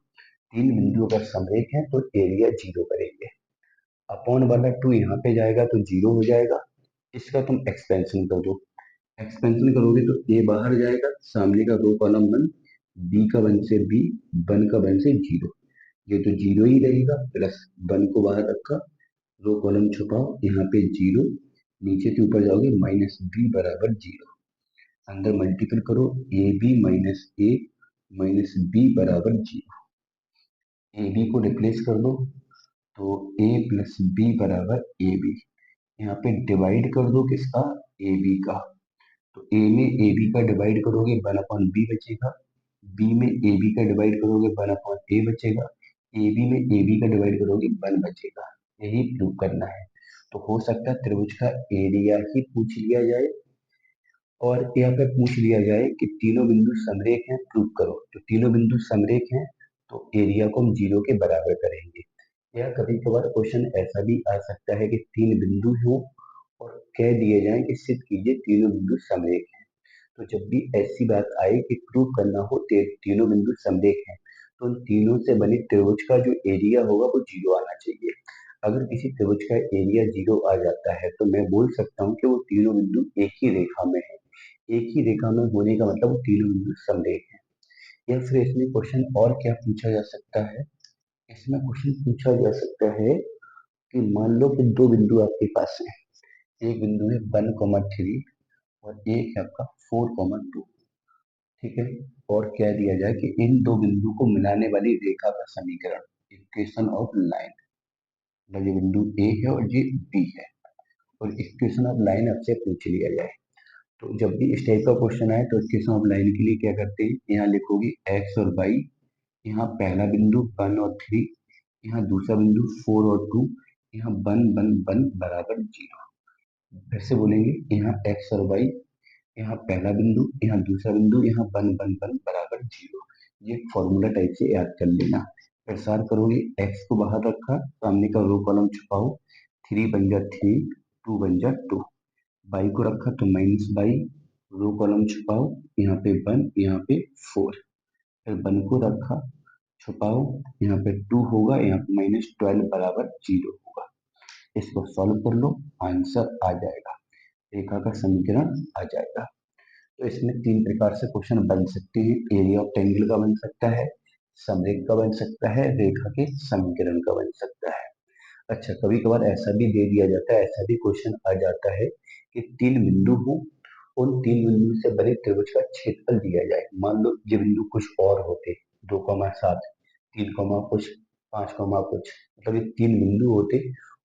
3 बिंदु अगर समरेख है तो एरिया 0 करेंगे। अपॉन वाला 2 यहाँ पे जाएगा तो 0 हो जाएगा। इसका तुम एक्सपेंशन कर दो, एक्सपेंशन करोगे तो ए बाहर जाएगा, सामने का रो कॉलम 1, बी का 1 से बी, 1 का 1 से 0, ये तो 0 ही रहेगा, प्लस 1 को बाहर रखा, रो कॉलम छुपाओ, यहाँ पे 0, नीचे के ऊपर जाओगे -b बराबर 0, अंदर मल्टीपल करो, ए बी माइनस बी बराबर 0, ए बी को रिप्लेस कर दो तो a प्लस बी बराबर ए बी, यहाँ पे डिवाइड कर दो किसका, ए बी का, तो a में ए बी का डिवाइड करोगे 1/b बचेगा, b में ए बी का डिवाइड करोगे 1/a बचेगा, ए बी में ए बी का डिवाइड करोगे 1 बचेगा। यही प्रूव करना है। तो हो सकता है त्रिभुज का एरिया ही पूछ लिया जाए और यहाँ पे पूछ लिया जाए कि तीनों बिंदु समरेख हैं, प्रूव करो। तो तीनों बिंदु समरेख हैं तो एरिया को हम 0 के बराबर करेंगे। या कभी कभार क्वेश्चन ऐसा भी आ सकता है कि 3 बिंदु हो और कह दिए जाए कि सिद्ध कीजिए तीनों बिंदु समरेख हैं। तो जब भी ऐसी बात आए कि प्रूव करना हो तीनों बिंदु समरेख हैं, तो उन तीनों से बने त्रिभुज का जो एरिया होगा वो 0 आना चाहिए। अगर किसी त्रिभुज का एरिया 0 आ जाता है तो मैं बोल सकता हूँ कि वो तीनों बिंदु एक ही रेखा में है। एक ही रेखा में होने का मतलब वो तीनों बिंदु समरेख है। या फिर इसमें क्वेश्चन और क्या पूछा जा सकता है, इसमें क्वेश्चन पूछा जा सकता है कि मान लो कि 2 बिंदु आपके पास है, एक बिंदु है 1, 3 और एक है आपका 4, 2, ठीक है, और कह दिया जाए कि इन 2 बिंदु को मिलाने वाली रेखा का समीकरण, इक्वेशन ऑफ लाइन, मतलब ये बिंदु ए है और ये बी है और इक्वेशन ऑफ लाइन आपसे पूछ लिया जाए, तो जब भी इस टाइप का क्वेश्चन आए तो इक्वेशन ऑफ लाइन के लिए क्या करते हैं, यहाँ लिखोगे एक्स और वाई, यहाँ पहला बिंदु 1 और 3, यहाँ दूसरा बिंदु 4 और 2, यहाँ 1 1 1 बराबर 0। फिर से बोलेंगे, यहाँ एक्स और वाई, यहाँ पहला बिंदु, यहाँ दूसरा बिंदु, यहाँ 1 1 1 बराबर 0। ये फॉर्मूला टाइप से याद कर लेना। प्रसार करोगे, एक्स को बाहर रखा, सामने का रो कॉलम छुपाओ, 3 बन जा 3, 2 बन जा 2, बाई को रखा तो -बाई, रो कॉलम छुपाओ, यहाँ पे 1, यहाँ पे 4, फिर 1 को रखा, छुपाओ, यहाँ पे 2 होगा, यहाँ पे -12 बराबर 0 होगा। इसको सॉल्व कर लो, आंसर आ जाएगा, रेखा का समीकरण आ जाएगा। तो इसमें 3 प्रकार से क्वेश्चन बन सकते हैं, एरिया ऑफ ट्रायंगल का बन सकता है, समरेख का बन सकता है, रेखा के समीकरण का बन सकता है। अच्छा, कभी कभार ऐसा भी दे दिया जाता है, ऐसा भी क्वेश्चन आ जाता है कि 3 बिंदु हो, उन 3 बिंदु से बने त्रिभुज का क्षेत्रफल दिया जाए। मान लो ये बिंदु कुछ और होते, 2, 7, 3, कुछ, 5, कुछ, मतलब ये 3 बिंदु होते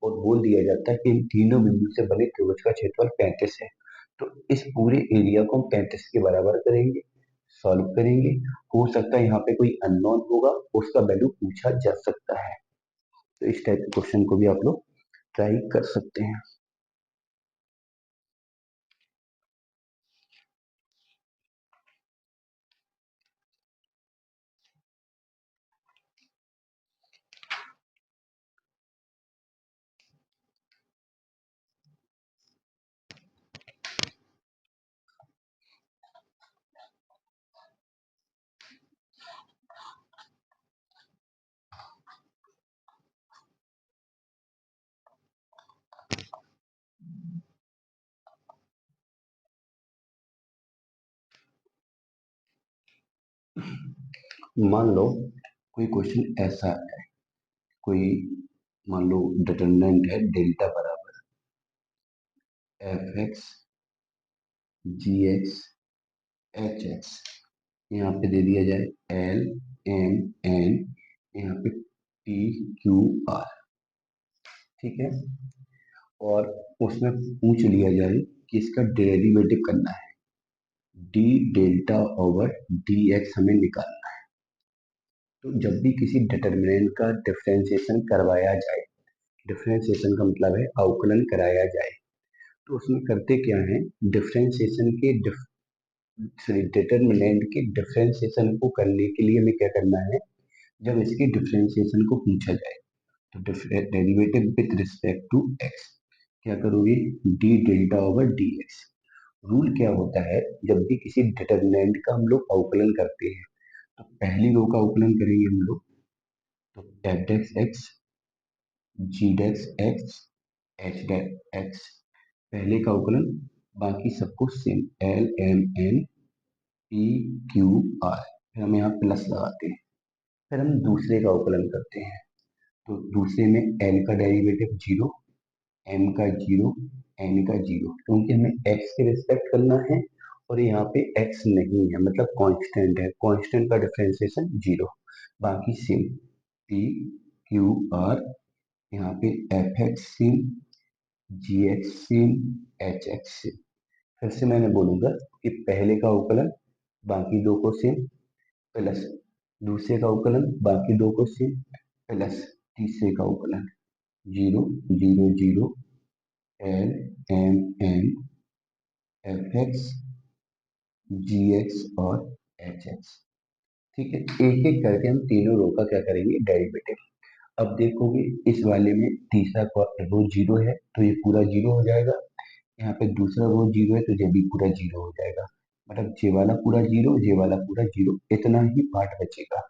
और बोल दिया जाता है कि इन तीनों बिंदु से बने त्रिभुज का क्षेत्रफल 35 है। तो इस पूरे एरिया को हम 35 के बराबर करेंगे, सॉल्व करेंगे। हो सकता है यहाँ पे कोई अननोन होगा, उसका वैल्यू पूछा जा सकता है। तो इस टाइप के क्वेश्चन को भी आप लोग ट्राई कर सकते हैं। मान लो कोई क्वेश्चन ऐसा है, कोई मान लो डिटरमिनेंट है डेल्टा बराबर F X G x H x, यहाँ पे दे दिया जाए एल एम एन, यहाँ पे पी क्यू आर, ठीक है। और उसमें पूछ लिया जाए कि इसका डेरिवेटिव करना है, D delta over D x हमें निकालना है। तो जब भी किसी डिटरमिनेंट का डिफरेंशिएशन करवाया जाए, डिफरेंशिएशन का मतलब है अवकलन कराया जाए, तो उसमें करते क्या है, डिफरेंशिएशन के डिटरमिनेंट के डिफरेंशिएशन को करने के लिए हमें क्या करना है, जब इसकी डिफरेंशिएशन को पूछा जाए तो derivative with respect to X क्या करोगे, D delta over D X. Rule क्या होता है, जब भी किसी डिटरमिनेंट का हम लोग अवकलन करते हैं तो पहली रो का अवकलन करेंगे हम लोग, तो एफ डेक्स X G dash X H dash X, पहले का अवकलन, बाकी सबको same L M N P Q R, फिर हम यहाँ प्लस लगाते हैं, फिर हम दूसरे का अवकलन करते हैं, तो दूसरे में एल का डेरिवेटिव जीरो, एम का जीरो, एन का जीरो, क्योंकि हमें एक्स के रिस्पेक्ट करना है और यहाँ पे एक्स नहीं है, मतलब कांस्टेंट है, कांस्टेंट का डिफरेंशिएशन जीरो, बाकी सेम पी क्यू आर, यहाँ पे F X same, G X same, H X same. फिर से मैंने बोलूंगा कि पहले का अवकलन बाकी दो को सेम, प्लस दूसरे का अवकलन बाकी दो को सेम, प्लस तीसरे का अवकलन zero zero zero, L M N F X G X और एच एक्स, ठीक है। एक एक करके हम तीनों रो का क्या करेंगे, डेरिवेटिव। अब देखोगे इस वाले में तीसरा रो जीरो है तो ये पूरा जीरो हो जाएगा, यहाँ पे दूसरा रो जीरो है तो ये भी पूरा जीरो हो जाएगा, मतलब ये वाला पूरा जीरो, ये वाला पूरा जीरो, इतना ही पार्ट बचेगा।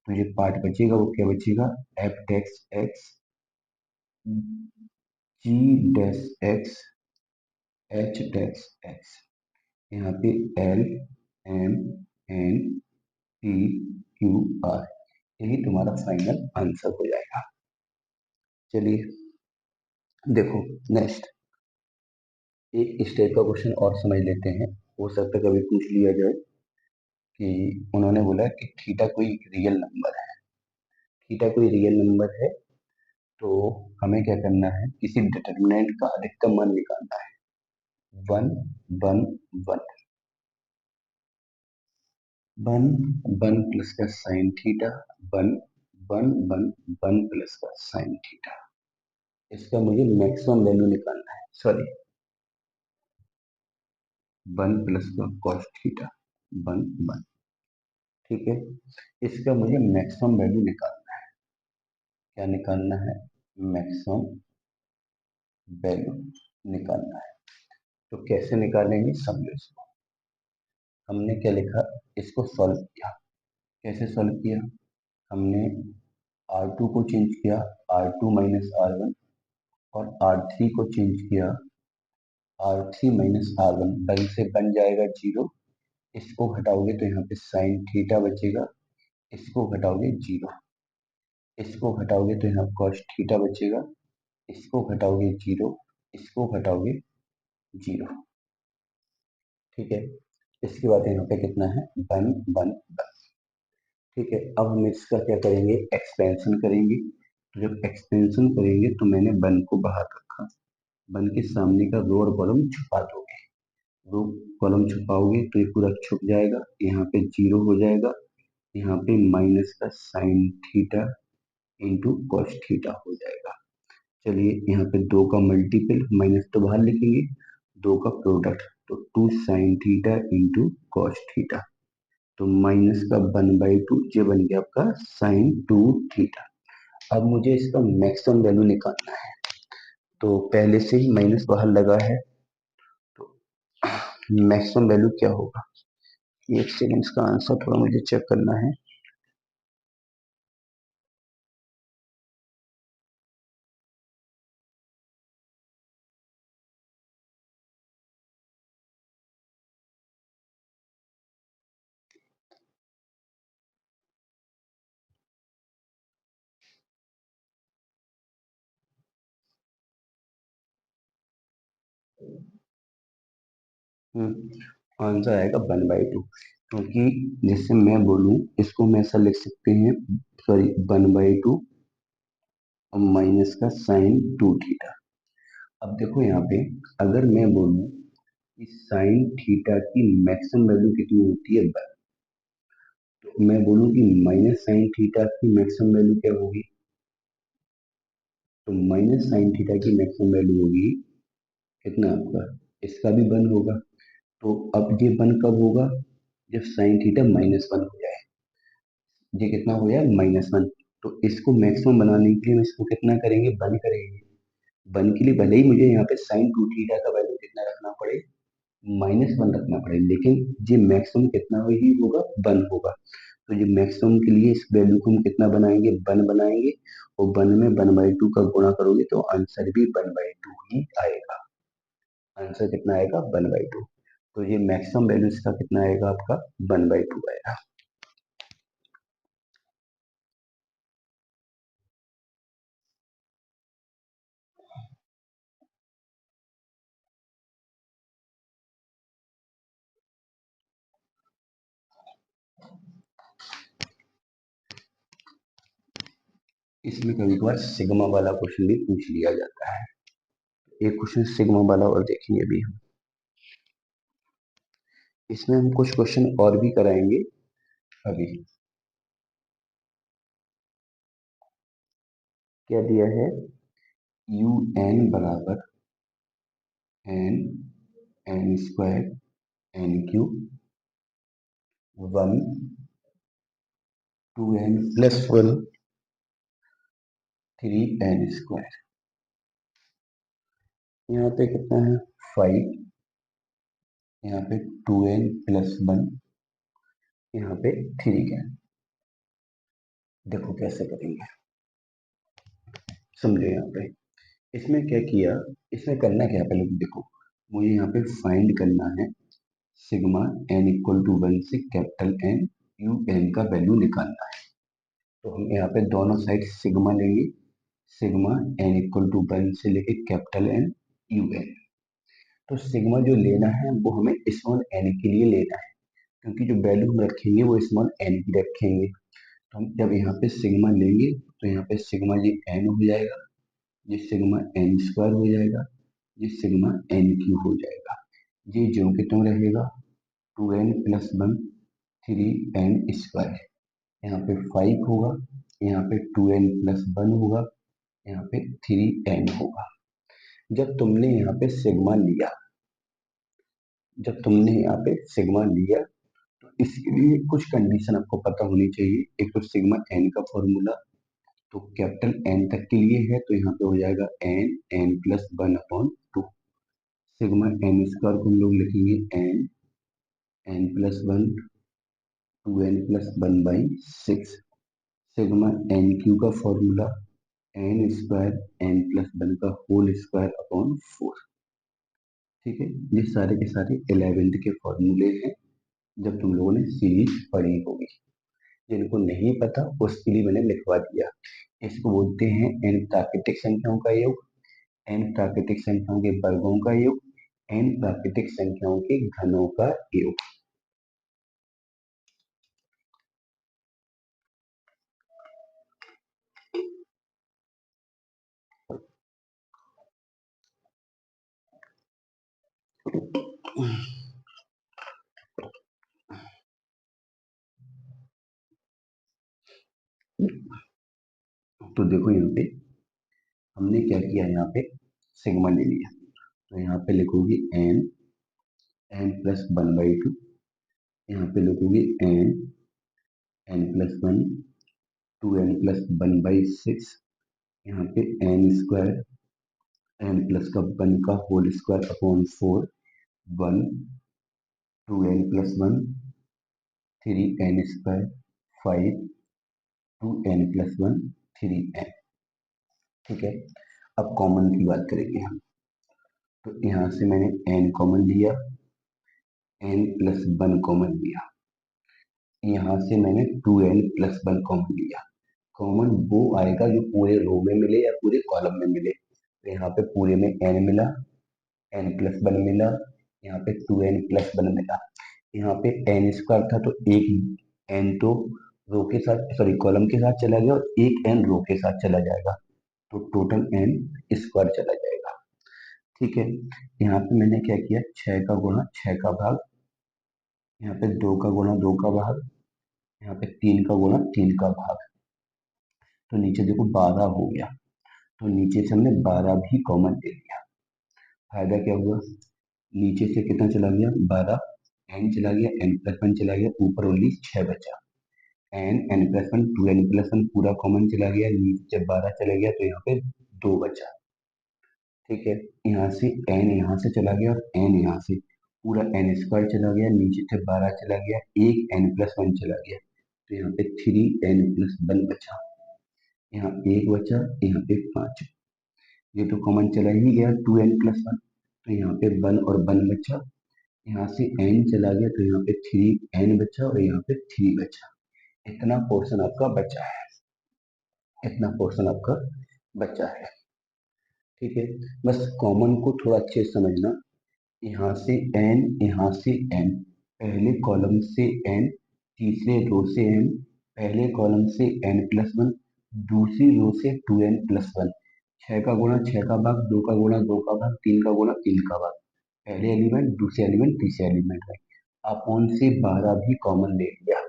तो ये पार्ट बचेगा वो क्या बचेगा, एफ डेक्स X G dash X H dash X, यहाँ पे L M N P Q R, यही तुम्हारा फाइनल आंसर हो जाएगा। चलिए देखो नेक्स्ट, एक इस टाइप का क्वेश्चन और समझ लेते हैं, हो सकता है कभी पूछ लिया जाए कि उन्होंने बोला कि थीटा कोई रियल नंबर है, थीटा कोई रियल नंबर है, तो हमें क्या करना है, किसी डिटरमिनेंट का अधिकतम मान निकालना है, one one one, one one plus का sine theta, one one one one plus का साइन थीटा, इसका मुझे मैक्सिमम वैल्यू निकालना है, सॉरी वन प्लस का कॉस थीटा, वन वन, ठीक है। इसका मुझे मैक्सिमम वैल्यू निकालना है, क्या निकालना है, मैक्सिमम वैल्यू निकालना है। तो कैसे निकालेंगे, समझो इसको। हमने क्या लिखा, इसको सॉल्व किया, कैसे सॉल्व किया, हमने R2 को चेंज किया R2 माइनस R1, और R3 को चेंज किया R3 माइनस R1, वन से बन जाएगा जीरो, इसको घटाओगे तो यहाँ पे साइन थीटा बचेगा, इसको घटाओगे जीरो, इसको घटाओगे तो यहाँ कॉस थीटा बचेगा, इसको घटाओगे जीरो, इसको घटाओगे जीरो, ठीक है। इसके बाद यहाँ पे कितना है, वन वन वन, ठीक है। अब हम इसका क्या करेंगे, एक्सपेंशन करेंगे, तो जब एक्सपेंशन करेंगे तो मैंने वन को बाहर रखा, वन के सामने का रो और कॉलम छुपा दोगे, रो कॉलम छुपाओगे तो ये पूरा छुप जाएगा, यहाँ पे जीरो हो जाएगा, यहाँ पे माइनस का sine theta into cos theta हो जाएगा। चलिए यहाँ पे दो का मल्टीपल, माइनस तो बाहर लिखेंगे, दो का प्रोडक्ट, तो two sine theta into cos theta, तो माइनस का वन बाई टू, ये बन गया आपका साइन टू थीटा। अब मुझे इसका मैक्सिमम वैल्यू निकालना है, तो पहले से ही माइनस बाहर लगा है, तो मैक्सिमम वैल्यू क्या होगा, एक सेकेंड, इसका आंसर थोड़ा मुझे चेक करना है। आंसर आएगा 1/2, क्योंकि जैसे मैं बोलूं इसको हम ऐसा लिख सकते हैं, सॉरी 1/2 और माइनस का साइन 2 थीटा। अब देखो यहाँ पे अगर मैं बोलूं कि साइन थीटा की मैक्सिमम वैल्यू कितनी होती है 1, तो मैं बोलूं कि माइनस साइन थीटा की मैक्सिमम वैल्यू क्या होगी, तो माइनस साइन थीटा की मैक्सिमम वैल्यू होगी कितना आपका, इसका भी 1 होगा। तो अब ये 1 कब होगा, जब साइन थीटा -1 हो जाए। ये कितना हो जाए, -1। तो इसको मैक्सिमम बनाने के लिए हम इसको कितना करेंगे, 1 करेंगे। 1 के लिए भले ही मुझे यहाँ पे साइन 2 थीटा का वैल्यू कितना रखना पड़े, -1 रखना पड़े, लेकिन ये मैक्सिमम कितना ही होगा, 1 होगा। तो ये मैक्सिमम के लिए इस वैल्यू को हम कितना बनाएंगे, 1 बनाएंगे, और 1 में 1/2 का गुणा करोगे तो आंसर भी 1/2 ही आएगा। आंसर कितना आएगा, 1/2। तो ये मैक्सिमम वैल्यू इसका कितना आएगा, आपका 1/2 आएगा। इसमें कभी कभार सिग्मा वाला क्वेश्चन भी पूछ लिया जाता है। एक क्वेश्चन सिग्मा वाला और देखेंगे अभी हम। इसमें हम कुछ क्वेश्चन और भी कराएंगे अभी। क्या दिया है, यू एन बराबर N N square N cube 1 2n+1 3n²। यहाँ पे कितना है, 5, यहाँ पे 2n+1, यहाँ पे 3n। देखो कैसे करेंगे, समझो यहाँ पे। इसमें क्या किया, इसमें करना क्या है, पहले तो देखो मुझे यहाँ पे फाइंड करना है सिग्मा n=1 से कैपिटल एन यू एन का वैल्यू निकालना है। तो हम यहाँ पे दोनों साइड सिग्मा लेंगे, सिग्मा n=1 से लेके कैपिटल एन यू एन। तो सिग्मा जो लेना है वो हमें स्मॉल एन के लिए लेना है, क्योंकि जो वैल्यू हम रखेंगे वो स्मॉल एन की रखेंगे। तो हम जब यहाँ पे सिग्मा लेंगे तो यहाँ पे सिग्मा ये एन हो जाएगा, ये सिग्मा n² हो जाएगा, ये सिग्मा n³ हो जाएगा। ये जो कि त्यों रहेगा, 2n+1 3n²। यहाँ पे 5 होगा, यहाँ पे 2n+1 होगा, यहाँ पे 3n होगा। जब तुमने यहाँ पे सिग्मा लिया, जब तुमने यहाँ पे सिग्मा लिया तो इसके लिए कुछ कंडीशन आपको पता होनी चाहिए। एक तो सिग्मा एन का फॉर्मूला तो कैपिटल एन तक के लिए है, तो यहाँ पे हो जाएगा n n+1/2। सिग्मा n² को हम लोग लिखेंगे n n+1 2n+1/6। Sigma n³ का फॉर्मूला n² n+1 का होल स्क्वायर अपॉन 4। ठीक है, ये सारे के सारे 11th के फॉर्मूले हैं जब तुम लोगों ने सीरीज पढ़ी होगी। जिनको नहीं पता उसके लिए मैंने लिखवा दिया। इसको बोलते हैं n प्राकृतिक संख्याओं का योग, n प्राकृतिक संख्याओं के वर्गों का योग, n प्राकृतिक संख्याओं के घनों का योग। तो देखो यहाँ पे हमने क्या किया, यहाँ पे सिग्मा ले लिया, तो यहाँ पे लिखोगे n n+1/2, यहाँ पे लिखोगे n n+1 2n+1/6, यहाँ पे n² n प्लस का 1 का whole square upon 4 1 2n+1 3n² 5 2n+1 3n। ठीक है, अब कॉमन की बात करेंगे हम। तो यहाँ से मैंने n कॉमन लिया, n+1 कॉमन लिया, यहाँ से मैंने 2n+1 कॉमन लिया। कॉमन वो आएगा जो पूरे रो में मिले या पूरे कॉलम में मिले। तो यहाँ पे पूरे में n मिला, n+1 मिला, यहाँ पे 2n+1 मिला। यहाँ पे n स्क्वायर था तो एक n तो रो के साथ, सॉरी, कॉलम के साथ चला गया और एक n रो के साथ चला जाएगा, तो टोटल n स्क्वायर चला जाएगा। ठीक है, यहाँ पे मैंने क्या किया, 6 का गुणा 6 का भाग, यहाँ पे 2 का गुणा 2 का भाग, यहाँ पे 3 का गुणा 3 का भाग, तो नीचे देखो 12 हो गया, तो नीचे से हमने 12 भी कॉमन ले लिया। फायदा क्या हुआ, नीचे से कितना चला गया, 12, n चला गया, n+1 चला गया, ऊपर ओनली 6 बचा, n+1 2n+1 पूरा कॉमन चला गया, नीचे जब 12 चला गया तो यहाँ पे 2 बचा। ठीक है, यहाँ से n यहाँ से चला गया और n यहाँ से, पूरा n स्क्वायर चला गया, नीचे से 12 चला गया, एक n+1 चला गया, तो यहाँ पे 3n+1 बचा, यहाँ एक बचा, यहाँ पे 5, ये तो कॉमन चला ही गया 2n+1, तो यहाँ पे 1 और 1 बचा, यहाँ से n चला गया तो यहाँ पे 3n बचा और यहाँ पे 3 बचा। इतना पोर्शन आपका बचा है, इतना पोर्शन आपका बचा है। ठीक है, बस कॉमन को थोड़ा अच्छे से समझना, यहाँ से n, यहाँ से n, पहले कॉलम से n, तीसरे रो से n, पहले कॉलम से n+1, दूसरी रो से 2n+1, 6 का गुणा 6 का भाग, 2 का गुणा 2 का भाग, 3 का गुणा 3 का भाग, पहले एलिमेंट, दूसरे एलिमेंट, तीसरे एलिमेंट में अपॉन से 12 भी कॉमन ले लिया।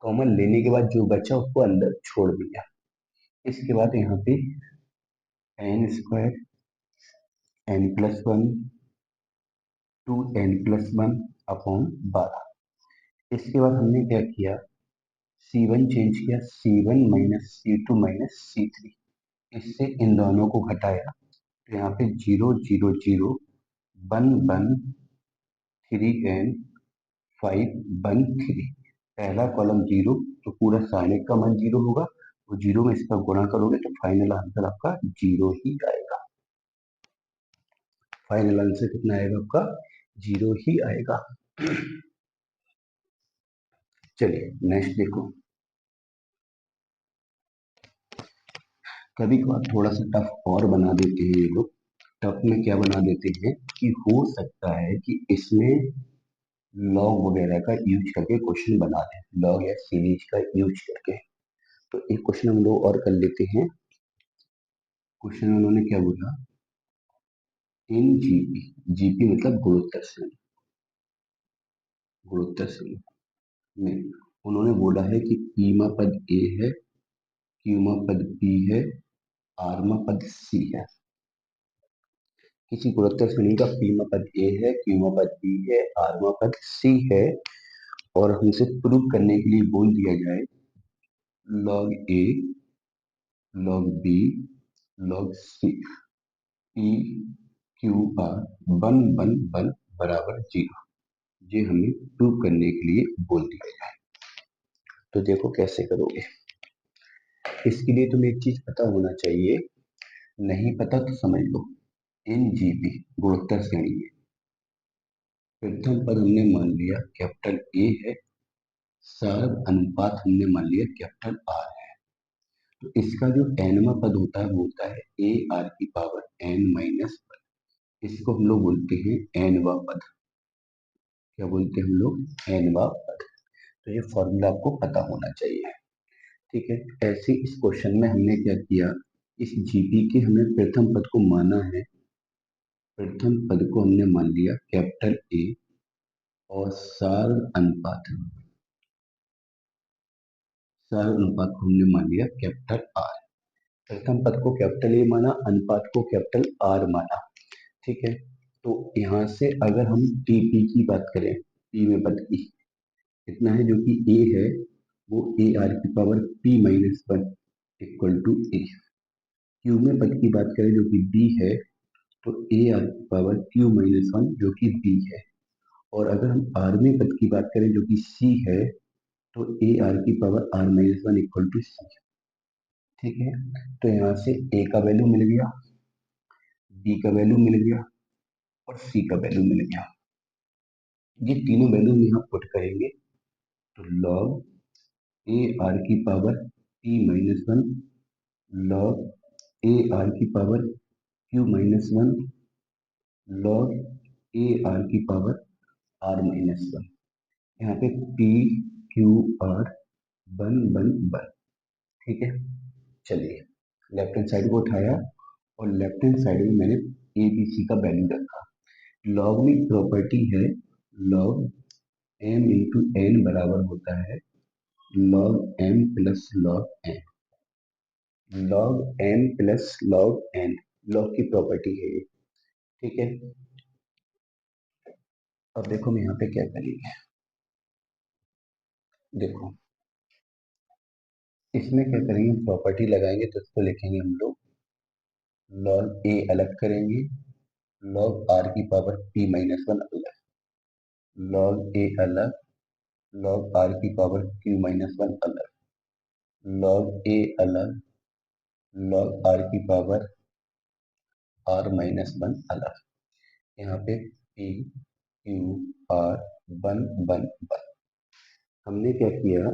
कॉमन लेने के बाद जो बचा उसको अंदर छोड़ दिया। इसके बाद यहाँ पे n² n+1 2n+1 अपॉन 12। इसके बाद हमने क्या किया, C1 चेंज किया, C1 minus C2 minus C3, इससे इन दोनों को घटाया, तो यहाँ पे 0 0 0 1 1 3n 5 1 3, पहला कॉलम 0 तो पूरा साइड का मान 0 होगा, तो 0 में इसका गुणा करोगे तो फाइनल आंसर आपका 0 ही आएगा। फाइनल आंसर कितना आएगा आपका, 0 ही आएगा। चलिए नेक्स्ट देखो, कभी कभार थोड़ा सा टफ और बना देते हैं ये लोग। टफ में क्या बना देते हैं कि हो सकता है कि इसमें लॉग वगैरह का यूज करके क्वेश्चन बना दें, लॉग या सीरीज का यूज करके। तो एक क्वेश्चन हम लोग और कर लेते हैं। क्वेश्चन में उन्होंने क्या बोला, इन जीपी, जीपी मतलब गुणोत्तर श्रेणी, गुणोत्तर श्रेणी में उन्होंने बोला है कि पीमा पद ए है, क्यूमा पद बी है, आरमा पद सी है। किसी गुणोत्तर श्रेणी का पीमा पद ए है, क्यूमा पद बी है, आरमा पद सी है, और हमसे प्रूव करने के लिए बोल दिया जाए log A, log B, log c, P Q are 1 1 1 बराबर 0, ये हमें प्रूव करने के लिए बोल दिया जाए। तो देखो कैसे करोगे, इसके लिए तुम्हें एक चीज पता होना चाहिए, नहीं पता तो समझ लो। इन जीपी गुणोत्तर श्रेणी में प्रथम पद हमने मान लिया कैपिटल ए है, सार अनुपात हमने मान लिया कैपिटल आर है, तो इसका जो एनवा पद होता है वो होता है ए आर की पावर n-1, इसको हम लोग बोलते हैं एनवा पद। क्या बोलते हैं हम लोग, एनवा पद। तो ये फॉर्मूला आपको पता होना चाहिए। ठीक है, ऐसे इस क्वेश्चन में हमने क्या किया, इस जीपी के हमने प्रथम पद को माना है, प्रथम पद को हमने मान लिया कैपिटल ए, और सार अनुपात, सार अनुपात को हमने मान लिया कैपिटल आर। प्रथम पद को कैपिटल ए माना, अनुपात को कैपिटल आर माना। ठीक है, तो यहाँ से अगर हम टीपी की बात करें, पी में पद की कितना है, जो कि ए है, वो ए आर की power p-1 equal to A. Q में पद की बात करें जो कि बी है, तो ए आर की पावर q-1 जो कि बी है, और अगर हम आर में पद की बात करें जो कि सी है, तो ए आर की पावर r-1 इक्वल टू सी। ठीक है, तो यहाँ से ए का वैल्यू मिल गया, बी का वैल्यू मिल गया, और सी का वैल्यू मिल गया। ये तीनों वैल्यू में हम पुट करेंगे, तो लॉग ए आर की power p-1, log A R की power q-1, log A R की पावर आर माइनस वन। यहाँ पे P Q R one one one. ठीक है, चलिए लेफ्ट हैंड साइड को उठाया और लेफ्ट हैंड साइड में मैंने ए बी सी का वैल्यू रखा। लॉग में प्रॉपर्टी है लॉग एम इंटू एन बराबर होता है log M plus log N. Log M plus log N log की प्रॉपर्टी है ये। ठीक है, अब देखो मैं यहाँ पे क्या करेंगे, देखो इसमें क्या करेंगे, प्रॉपर्टी लगाएंगे तो इसको लिखेंगे हम लोग लॉग ए अलग करेंगे, लॉग आर की पावर पी माइनस वन अलग, लॉग ए अलग, लॉग आर की पावर क्यू माइनस वन अलग, लॉग ए अलग, लॉग आर की पावर आर माइनस वन अलग। यहाँ पे P Q R one one one. हमने क्या किया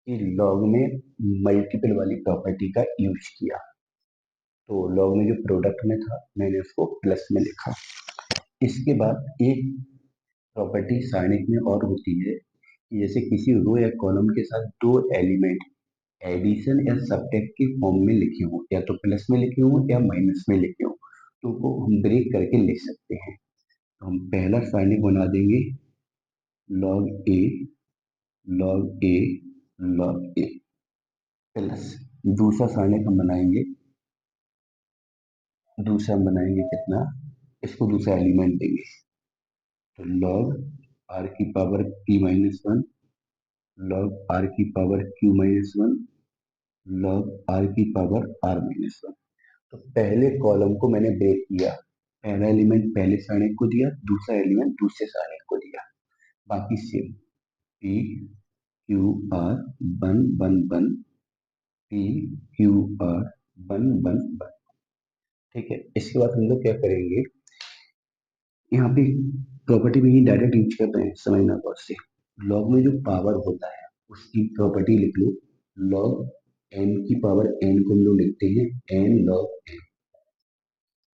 कि लॉग में मल्टीपल वाली प्रॉपर्टी का यूज किया, तो लॉग में जो प्रोडक्ट में था मैंने उसको प्लस में लिखा। इसके बाद एक प्रॉपर्टी सारणिक में और होती है कि जैसे किसी रो या कॉलम के साथ दो एलिमेंट एडिशन या सब्ट्रैक्ट के फॉर्म में लिखे हो, या तो प्लस में लिखे हो या माइनस में लिखे हो, तो वो हम ब्रेक करके लिख सकते हैं। तो हम पहला सारणिक बना देंगे लॉग ए लॉग ए लॉग ए प्लस दूसरा सारणिक हम बनाएंगे, दूसरा हम बनाएंगे कितना, इसको दूसरा एलिमेंट देंगे तो लॉग आर की power P minus one, log R की power Q minus one, log R की पावर आर माइनस वन। तो पहले कॉलम को मैंने ब्रेक किया, पहला एलिमेंट पहले सारणिक को दिया, दूसरा एलिमेंट दूसरे सारणिक को दिया, बाकी same P Q R one one one, P Q R one one one. ठीक है, इसके बाद हम लोग क्या करेंगे, यहाँ पे प्रॉपर्टी में ही डायरेक्ट यूज करते हैं, समझना गौर से। लॉग में जो पावर होता है उसकी प्रॉपर्टी लिख लो, लॉग एन की पावर एन को हम लोग लिखते हैं एन लॉग एन।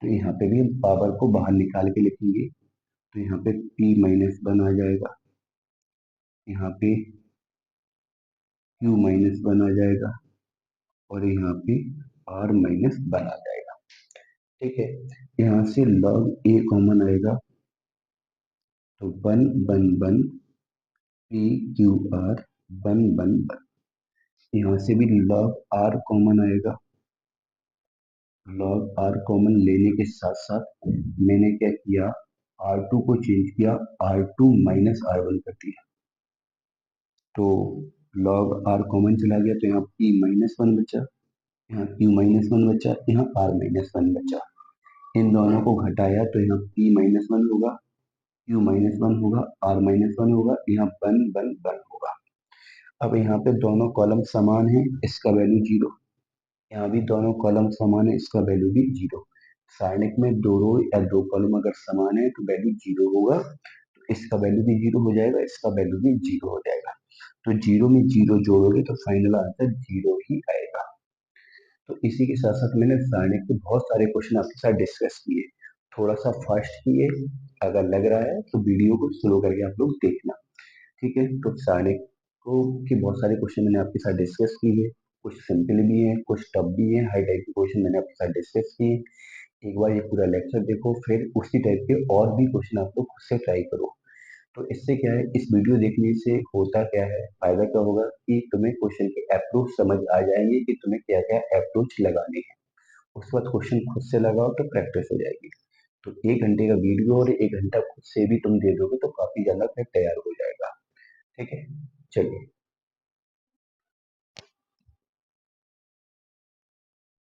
तो यहाँ पे भी हम पावर को बाहर निकाल के लिखेंगे, तो यहाँ पे p माइनस वन आ जाएगा, यहाँ पे q माइनस वन आ जाएगा और यहाँ पे r माइनस वन आ जाएगा। ठीक है, यहाँ से log a कॉमन आएगा तो one one one P Q R one one one. यहाँ से भी log r कॉमन आएगा, log r कॉमन लेने के साथ साथ मैंने क्या किया, r2 को चेंज किया, r2 माइनस r1 कर दिया, तो log r कॉमन चला गया तो यहाँ p माइनस वन बचा, यहाँ q माइनस वन बचा, यहाँ r माइनस वन बचा। इन दोनों को घटाया तो यहाँ p माइनस वन होगा, q माइनस वन होगा, r माइनस वन होगा, यहाँ वन वन वन होगा। अब यहाँ पे दोनों कॉलम समान है, इसका वैल्यू जीरो, यहाँ भी दोनों कॉलम समान है, इसका वैल्यू भी जीरो। सारणिक में दो रो या दो कॉलम अगर समान है तो वैल्यू जीरो होगा, तो इसका वैल्यू भी जीरो हो जाएगा, इसका वैल्यू भी जीरो हो जाएगा। तो जीरो में जीरो जोड़ोगे तो फाइनल आंसर जीरो ही आएगा। तो इसी के साथ साथ मैंने सारणिक के बहुत सारे क्वेश्चन आपके साथ डिस्कस किए, थोड़ा सा फास्ट किए, अगर लग रहा है तो वीडियो को स्लो करके आप लोग देखना। ठीक है, तो सारणिक को के बहुत सारे क्वेश्चन मैंने आपके साथ डिस्कस किए, कुछ सिंपल भी हैं, कुछ टफ भी हैं, हाई टाइप के क्वेश्चन मैंने आपके साथ डिस्कस किए। एक बार ये पूरा लेक्चर देखो, फिर उसी टाइप के और भी क्वेश्चन आप लोग खुद से ट्राई करो। तो इससे क्या है, इस वीडियो देखने से होता क्या है, फायदा क्या होगा कि तुम्हें क्वेश्चन के अप्रोच समझ आ जाएंगे कि तुम्हें क्या क्या अप्रोच लगाने हैं। उसके बाद क्वेश्चन खुद से लगाओ तो प्रैक्टिस हो जाएगी। तो 1 घंटे का वीडियो और 1 घंटा खुद से भी तुम दे दोगे तो काफी ज्यादा फिर तैयार हो जाएगा। ठीक है, चलिए।